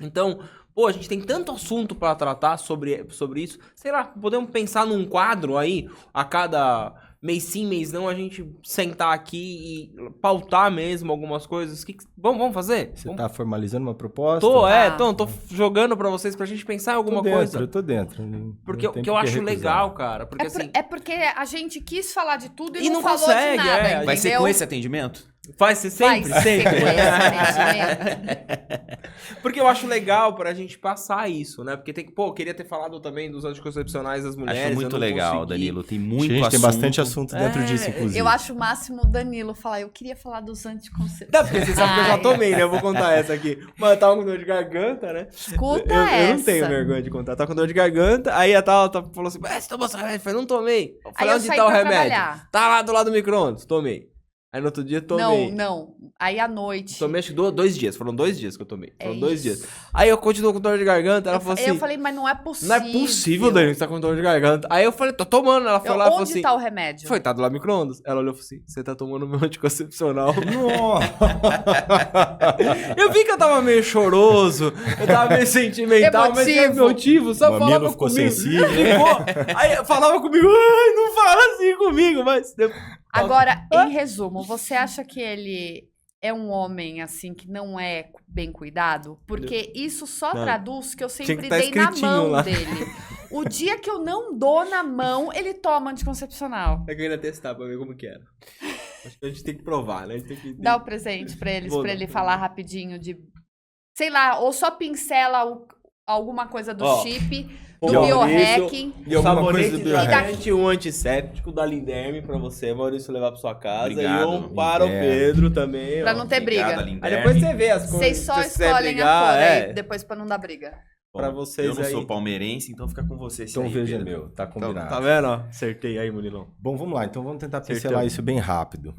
Então, pô, a gente tem tanto assunto pra tratar sobre isso, sei lá, podemos pensar num quadro aí, a cada mês sim, mês não, a gente sentar aqui e pautar mesmo algumas coisas. Vamos fazer? Você tá formalizando uma proposta? Tô jogando pra vocês pra gente pensar em alguma coisa. Eu tô dentro. Porque eu acho legal, cara. Porque, assim, porque a gente quis falar de tudo e não consegue, falou de nada, entendeu? Vai ser com esse atendimento? Vai ser sempre, Vai ser sempre. com esse atendimento. Porque eu acho legal pra gente passar isso, né? Porque eu queria ter falado também dos anticoncepcionais das mulheres. Acho muito eu não legal, consegui. Danilo. Tem A muito gente assunto. tem bastante assunto dentro disso, inclusive. Eu acho o máximo o Danilo falar, eu queria falar dos anticoncepcionais. Não, porque você sabe que eu já tomei, né? Eu vou contar essa aqui. Mas eu tava com dor de garganta, né? Escuta eu não essa. tenho vergonha de contar. Tava com dor de garganta, aí a tal falou assim, você tomou esse remédio? Eu falei, não tomei. Eu falei, Aí eu onde saí tá o pra remédio? trabalhar. Tá lá do lado do micro-ondas. Tomei. Aí no outro dia tomei. Não. Aí à noite. Tomei acho que 2 dias. Foram 2 dias que eu tomei. Foram 2 isso. dias. Aí eu continuo com dor de garganta. Ela falou assim... Eu falei, mas não é possível. Não é possível, Danilo, que você tá com dor de garganta. Aí eu falei, tô tomando. Ela foi lá e falou assim... Onde tá o remédio? Foi, tá do lado do micro-ondas. Ela olhou e falou assim, você tá tomando meu anticoncepcional. Eu vi que eu tava meio choroso, eu tava meio sentimental, mas é emotivo, só O falava mamilo ficou comigo. sensível. Aí falava comigo, ai, não fala assim comigo, mas... Agora, em resumo, você acha que ele é um homem, assim, que não é bem cuidado? Porque isso só Não. traduz que eu Tinha sempre que tá dei na escritinho mão lá. dele. O dia que eu não dou na mão, ele toma anticoncepcional. Eu queria testar pra ver como que era. Acho que a gente tem que provar, né? A gente tem que... Dá o presente pra eles, Vou pra dar. ele falar rapidinho de... Sei lá, ou só pincela alguma coisa do Ó, chip, o do Maurício- biohacking. E alguma sabonete coisa do hidratante, um antisséptico da Linderme pra você, Maurício, levar pra sua casa. Obrigado, e um para o Linderme. Pedro também. Pra ó. não ter Obrigado, briga. Linderme. Aí depois você vê as coisas. Vocês só se você quiser escolhem brigar, a cor é. aí, depois pra não dar briga. Bom, pra vocês eu não aí. sou palmeirense, então fica com você esse Então aí, veja, Pedro. meu, tá Então, combinado. tá vendo, ó? Acertei aí, Murilão. Bom, vamos lá. Então vamos tentar Acertamos. pincelar isso bem rápido.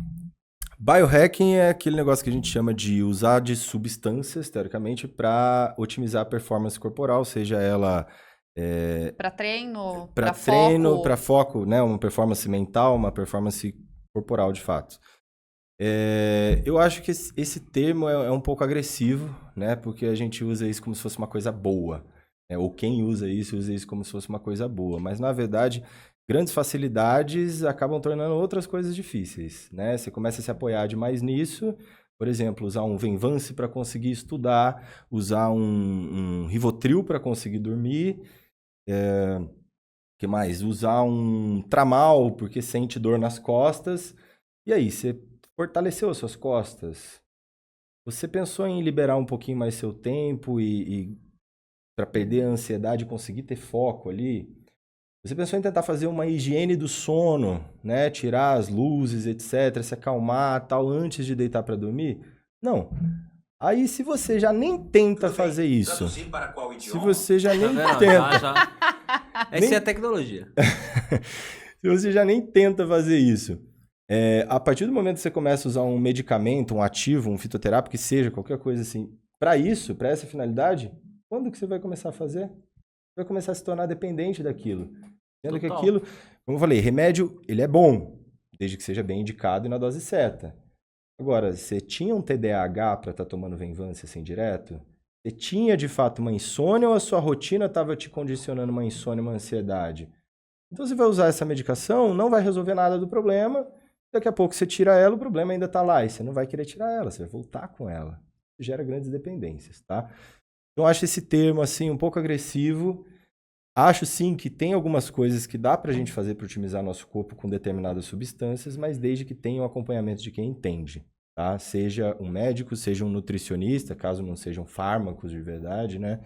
Biohacking é aquele negócio que a gente chama de usar de substâncias, teoricamente, para otimizar a performance corporal, seja ela Pra treino, para pra treino, foco. para foco, né? Uma performance mental, uma performance corporal, de fato. Eu acho que esse termo é um pouco agressivo, né? Porque a gente usa isso como se fosse uma coisa boa. Né? Ou quem usa isso como se fosse uma coisa boa. Mas, na verdade, grandes facilidades acabam tornando outras coisas difíceis, né? Você começa a se apoiar demais nisso. Por exemplo, usar um Venvance para conseguir estudar, usar um Rivotril para conseguir dormir. Que mais? Usar um Tramal porque sente dor nas costas. E aí, você fortaleceu as suas costas? Você pensou em liberar um pouquinho mais seu tempo e para perder a ansiedade e conseguir ter foco ali? Você pensou em tentar fazer uma higiene do sono, né? Tirar as luzes, etc, se acalmar, tal, antes de deitar para dormir? Não. Aí, se você já nem tenta fazer isso, Traduzir para qual se idioma? você já Tá nem vendo? tenta, Essa é a tecnologia. se você já nem tenta fazer isso, a partir do momento que você começa a usar um medicamento, um ativo, um fitoterápico, que seja, qualquer coisa assim, para isso, para essa finalidade, quando que você vai começar a fazer? Você vai começar a se tornar dependente daquilo. Sendo que Total. aquilo, como eu falei, remédio, ele é bom, desde que seja bem indicado e na dose certa. Agora, você tinha um TDAH para estar tomando Venvance assim direto? Você tinha, de fato, uma insônia ou a sua rotina estava te condicionando uma insônia, uma ansiedade? Então, você vai usar essa medicação, não vai resolver nada do problema, daqui a pouco você tira ela, o problema ainda está lá, e você não vai querer tirar ela, você vai voltar com ela. Isso gera grandes dependências, tá? Então, eu acho esse termo, assim, um pouco agressivo. Acho, sim, que tem algumas coisas que dá pra gente fazer para otimizar nosso corpo com determinadas substâncias, mas desde que tenha um acompanhamento de quem entende, tá? Seja um médico, seja um nutricionista, caso não sejam fármacos de verdade, né?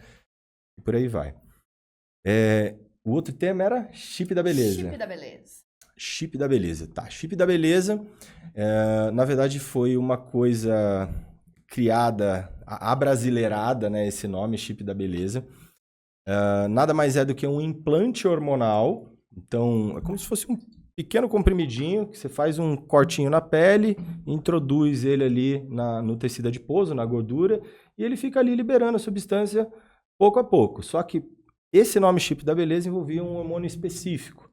E por aí vai. O outro tema era chip da beleza. Chip da beleza. Chip da beleza, tá. Chip da beleza, na verdade, foi uma coisa criada, abrasileirada, né? Esse nome, chip da beleza. Nada mais é do que um implante hormonal. Então, é como se fosse um pequeno comprimidinho, que você faz um cortinho na pele, introduz ele ali no tecido adiposo, na gordura, e ele fica ali liberando a substância pouco a pouco. Só que esse nome chip da beleza envolvia um hormônio específico,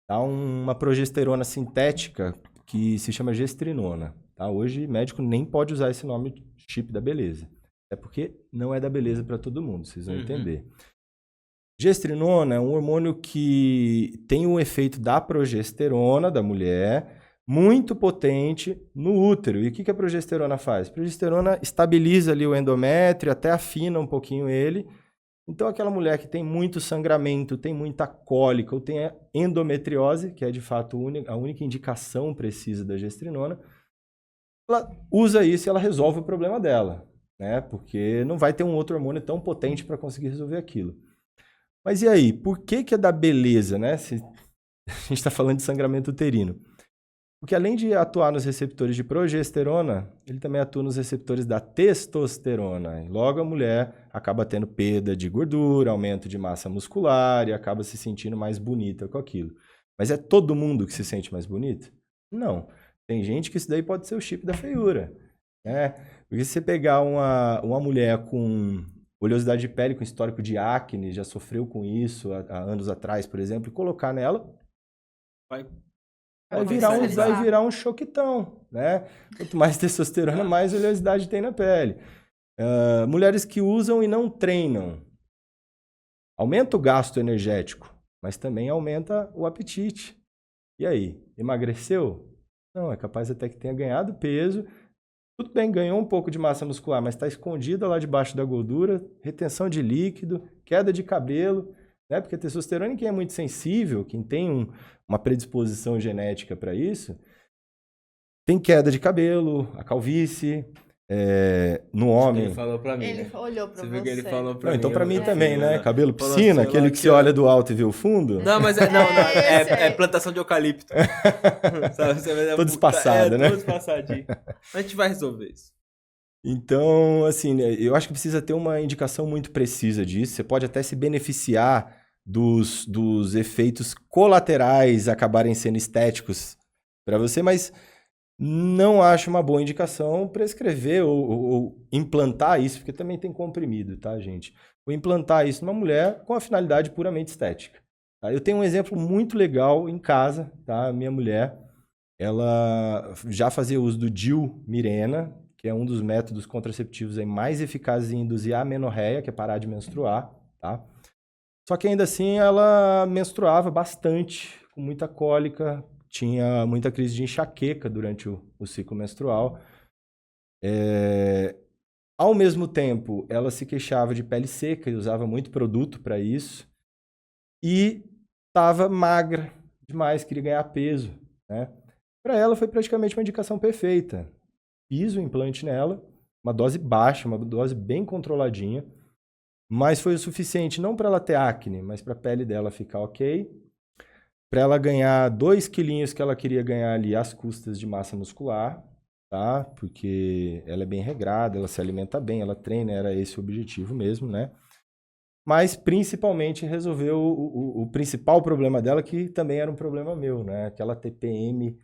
tá? Uma progesterona sintética que se chama gestrinona. Tá? Hoje, médico nem pode usar esse nome chip da beleza. É porque não é da beleza para todo mundo, vocês vão entender. Gestrinona é um hormônio que tem o efeito da progesterona da mulher, muito potente no útero. E o que a progesterona faz? A progesterona estabiliza ali o endométrio, até afina um pouquinho ele. Então, aquela mulher que tem muito sangramento, tem muita cólica ou tem endometriose, que é de fato a única indicação precisa da gestrinona, ela usa isso e ela resolve o problema dela, né? Porque não vai ter um outro hormônio tão potente para conseguir resolver aquilo. Mas e aí, por que é da beleza, né? Se a gente está falando de sangramento uterino. Porque além de atuar nos receptores de progesterona, ele também atua nos receptores da testosterona. E logo a mulher acaba tendo perda de gordura, aumento de massa muscular e acaba se sentindo mais bonita com aquilo. Mas é todo mundo que se sente mais bonito? Não. Tem gente que isso daí pode ser o chip da feiura, né? Porque se você pegar uma mulher com oleosidade de pele, com histórico de acne, já sofreu com isso há anos atrás, por exemplo, e colocar nela, vai virar um choquitão, né? Quanto mais testosterona, mais oleosidade tem na pele. Mulheres que usam e não treinam. Aumenta o gasto energético, mas também aumenta o apetite. E aí, emagreceu? Não, é capaz até que tenha ganhado peso. Tudo bem, ganhou um pouco de massa muscular, mas está escondida lá debaixo da gordura, retenção de líquido, queda de cabelo. né? Porque a testosterona, quem é muito sensível, quem tem uma predisposição genética para isso, tem queda de cabelo, a calvície, no homem. Ele falou pra mim, Ele né? olhou pra Você você. viu que ele falou pra Não, mim. então para mim eu- também, né? eu- Cabelo Falou piscina, assim, aquele ó, que aqui, você ó. olha do alto e vê o fundo. Não, mas esse é aí. plantação de eucalipto. Sabe, você vai- Todo espaçado, né? Todo espaçadinho. A gente vai resolver isso. Então, assim, né, eu acho que precisa ter uma indicação muito precisa disso. Você pode até se beneficiar dos efeitos colaterais acabarem sendo estéticos para você, mas não acho uma boa indicação prescrever ou implantar isso, porque também tem comprimido, tá, gente? Ou implantar isso numa mulher com a finalidade puramente estética. Tá? Eu tenho um exemplo muito legal em casa, tá? Minha mulher, ela já fazia uso do DIU Mirena, que é um dos métodos contraceptivos aí mais eficazes em induzir a amenorreia, que é parar de menstruar, tá? Só que ainda assim ela menstruava bastante, com muita cólica, tinha muita crise de enxaqueca durante o ciclo menstrual. Ao mesmo tempo, ela se queixava de pele seca e usava muito produto para isso. E estava magra demais, queria ganhar peso, né? Para ela foi praticamente uma indicação perfeita. Fiz o implante nela, uma dose baixa, uma dose bem controladinha, mas foi o suficiente não para ela ter acne, mas para a pele dela ficar ok, para ela ganhar 2 quilinhos que ela queria ganhar ali às custas de massa muscular, tá? Porque ela é bem regrada, ela se alimenta bem, ela treina, era esse o objetivo mesmo, né? Mas principalmente resolveu o principal problema dela, que também era um problema meu, né? Aquela TPM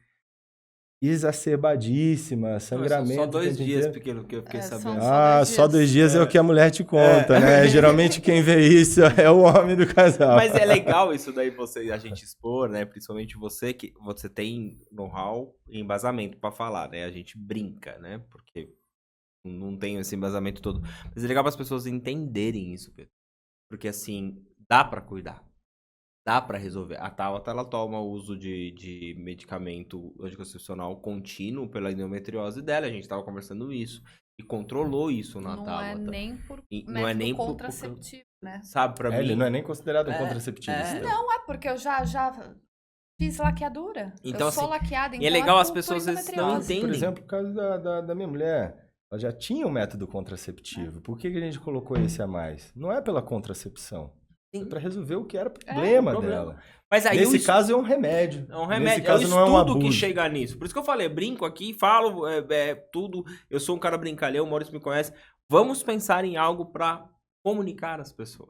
exacerbadíssima, sangramento. Só 2 o tempo dias, inteiro. pequeno, que eu fiquei São sabendo. Só 2 dias é o que a mulher te conta, né? Geralmente quem vê isso é o homem do casal. Mas é legal isso daí, a gente expor, né? Principalmente você, que você tem know-how e embasamento pra falar, né? A gente brinca, né? Porque não tem esse embasamento todo. Mas é legal para as pessoas entenderem isso, Pedro. Porque assim, dá pra cuidar. Dá pra resolver. A Tabata, ela toma o uso de medicamento anticoncepcional contínuo pela endometriose dela. A gente tava conversando isso. E controlou isso na Não Tabata. é nem por Não é nem por- contraceptivo, né? Sabe, pra mim... Ele não é nem considerado um É, contraceptivo. é. então. Não, é porque eu já fiz laqueadura. Então, eu sou assim, laqueada, então é legal as por pessoas, às vezes, não endometriose. entendem. Por exemplo, o caso da minha mulher, ela já tinha um método contraceptivo. Por que a gente colocou esse a mais? Não é pela contracepção. É Sim. para resolver o que era problema o problema. dela. Mas aí Nesse caso é um remédio. é um remédio, Nesse caso é o não é um estudo que abuso. chega nisso. Por isso que eu falei, brinco aqui, falo tudo. Eu sou um cara brincalhão, o Maurício me conhece. Vamos pensar em algo pra comunicar as pessoas,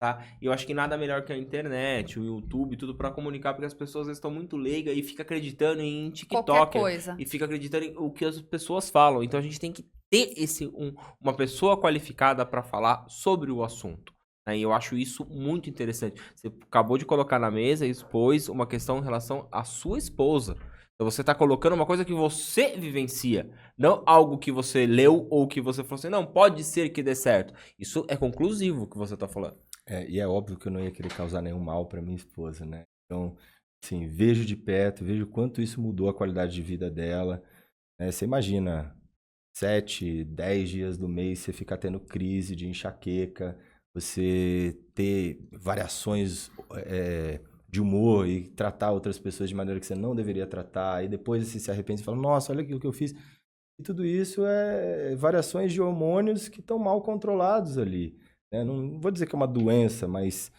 tá? E eu acho que nada melhor que a internet, o YouTube, tudo pra comunicar, porque as pessoas às vezes, estão muito leigas e ficam acreditando em TikTok. Qualquer coisa. E fica acreditando em o que as pessoas falam. Então a gente tem que ter uma pessoa qualificada para falar sobre o assunto. Né? E eu acho isso muito interessante. Você acabou de colocar na mesa e expôs uma questão em relação à sua esposa. Então você está colocando uma coisa que você vivencia, não algo que você leu ou que você falou assim, não, pode ser que dê certo. Isso é conclusivo o que você está falando. E é óbvio que eu não ia querer causar nenhum mal para minha esposa, né? Então, assim, vejo de perto, vejo quanto isso mudou a qualidade de vida dela. Você imagina, 7, 10 dias do mês você ficar tendo crise de enxaqueca, você ter variações de humor e tratar outras pessoas de maneira que você não deveria tratar, e depois você se arrepende e fala, nossa, olha aquilo que eu fiz. E tudo isso é variações de hormônios que estão mal controlados ali. Né? Não vou dizer que é uma doença, mas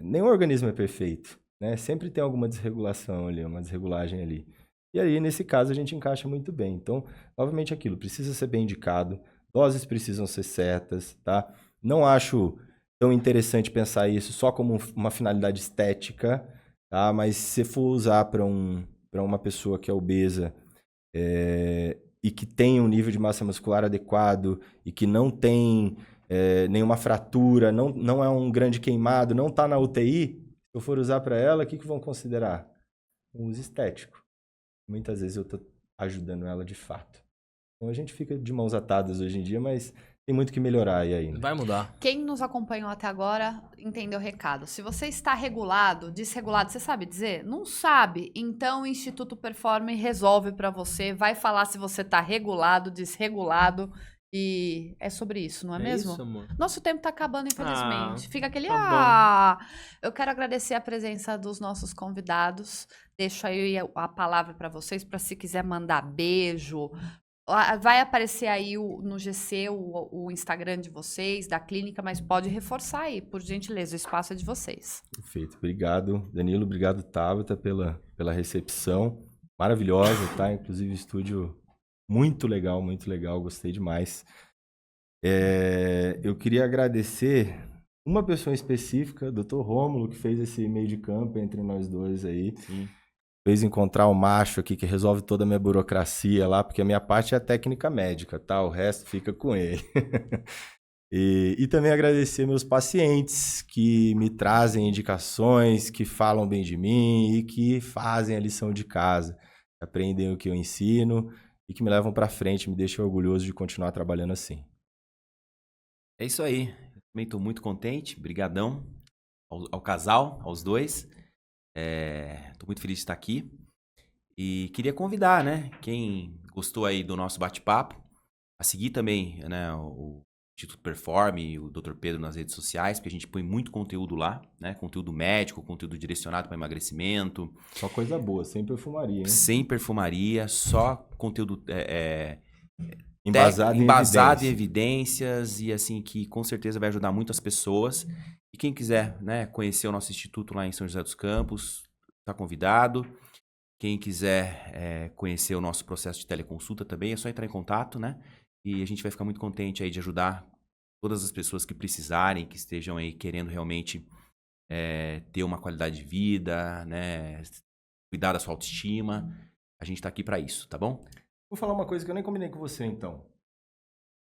nenhum organismo é perfeito. Né? Sempre tem alguma desregulação ali, uma desregulagem ali. E aí, nesse caso, a gente encaixa muito bem. Então, novamente aquilo, precisa ser bem indicado, doses precisam ser certas, tá? Não acho tão interessante pensar isso só como uma finalidade estética, tá? Mas se for usar para uma pessoa que é obesa e que tem um nível de massa muscular adequado e que não tem nenhuma fratura, não é um grande queimado, não está na UTI, se eu for usar para ela, o que vão considerar? Um uso estético. Muitas vezes eu estou ajudando ela de fato. Então a gente fica de mãos atadas hoje em dia, mas tem muito que melhorar aí ainda. Vai mudar. Quem nos acompanhou até agora entendeu o recado. Se você está regulado, desregulado, você sabe dizer? Não sabe. Então o Instituto Performe resolve para você, vai falar se você está regulado, desregulado E é sobre isso, não é mesmo? Isso, amor. Nosso tempo tá acabando, infelizmente. Fica aquele, Eu quero agradecer a presença dos nossos convidados. Deixo aí a palavra para vocês, para se quiser mandar beijo. Vai aparecer aí no GC o Instagram de vocês, da clínica, mas pode reforçar aí, por gentileza, o espaço é de vocês. Perfeito. Obrigado, Danilo. Obrigado, Tabata, pela recepção maravilhosa, tá? Inclusive, estúdio muito legal, gostei demais. Eu queria agradecer uma pessoa específica, Dr. Rômulo, que fez esse meio de campo entre nós dois aí. Sim. Fez encontrar o macho aqui que resolve toda a minha burocracia lá, porque a minha parte é a técnica médica, tá? O resto fica com ele. E também agradecer meus pacientes que me trazem indicações, que falam bem de mim e que fazem a lição de casa, aprendem o que eu ensino e que me levam para frente, me deixam orgulhoso de continuar trabalhando assim. É isso aí. Eu também estou muito contente. Brigadão ao casal, aos dois. Estou muito feliz de estar aqui. E queria convidar, né, quem gostou aí do nosso bate-papo, a seguir também, né, o Instituto Performe e o Dr. Pedro nas redes sociais, porque a gente põe muito conteúdo lá, né, conteúdo médico, conteúdo direcionado para emagrecimento. Só coisa boa, sem perfumaria, hein? Sem perfumaria, só conteúdo embasado em evidências e assim que com certeza vai ajudar muito as pessoas. E quem quiser, né, conhecer o nosso instituto lá em São José dos Campos, está convidado. Quem quiser conhecer o nosso processo de teleconsulta também, é só entrar em contato, né? E a gente vai ficar muito contente aí de ajudar todas as pessoas que precisarem, que estejam aí querendo realmente ter uma qualidade de vida, né? Cuidar da sua autoestima. A gente tá aqui para isso, tá bom? Vou falar uma coisa que eu nem combinei com você, então.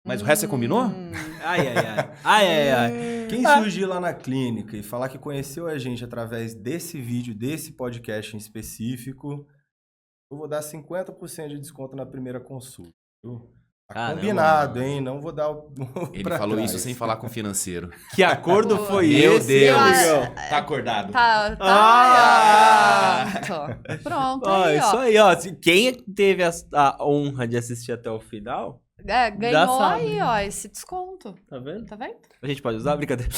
Mas o resto você combinou? Ai. Quem surgir lá na clínica e falar que conheceu a gente através desse vídeo, desse podcast em específico, eu vou dar 50% de desconto na primeira consulta. Viu? Tá Caramba, combinado, mano. hein? Não vou dar Ele pra falou trás. isso sem falar com o financeiro. Que acordo foi Meu esse? Deus! amigão? Tá acordado. Pronto, Ó, aí, isso ó. aí, ó. Quem teve a honra de assistir até o final, Ganhou sabe. aí, ó, esse desconto. tá vendo? Tá vendo? A gente pode usar? Brincadeira.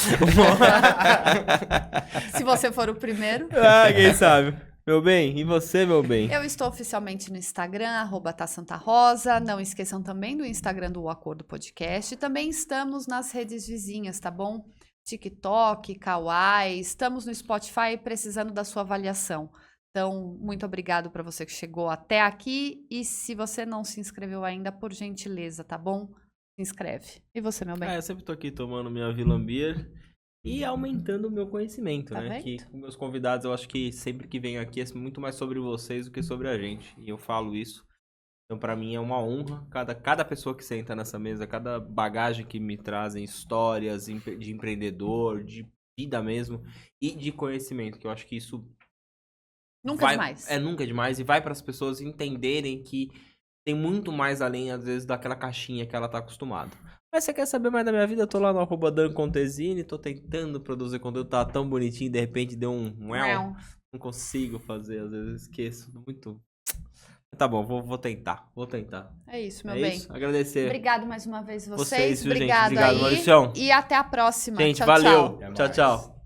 Se você for o primeiro. Quem sabe? Meu bem, e você, meu bem? Eu estou oficialmente no Instagram, @tasantarosa. Não esqueçam também do Instagram do O Acordo Podcast. Também estamos nas redes vizinhas, tá bom? TikTok, Kawaii. Estamos no Spotify precisando da sua avaliação. Então, muito obrigado para você que chegou até aqui. E se você não se inscreveu ainda, por gentileza, tá bom? Se inscreve. E você, meu bem? Eu sempre tô aqui tomando minha Vila Beer e aumentando o meu conhecimento, Tá né? vendo? Que com meus convidados, eu acho que sempre que venho aqui é muito mais sobre vocês do que sobre a gente. E eu falo isso. Então, pra mim, é uma honra. Cada pessoa que senta nessa mesa, cada bagagem que me trazem, histórias de empreendedor, de vida mesmo, e de conhecimento, que eu acho que isso Nunca é demais. nunca é demais. E vai para as pessoas entenderem que tem muito mais além, às vezes, daquela caixinha que ela tá acostumada. Mas você quer saber mais da minha vida? Eu tô lá no @dancontesini, tô tentando produzir conteúdo, tá tão bonitinho, de repente deu um... Não consigo fazer, às vezes esqueço muito. Tá bom, vou tentar. É isso, meu É bem. isso? Agradecer. Obrigado mais uma vez Vocês, viu, gente? Obrigado Obrigado, aí. Mauricião. E até a próxima. Gente, Tchau, valeu. tchau. Até Tchau, mais. tchau.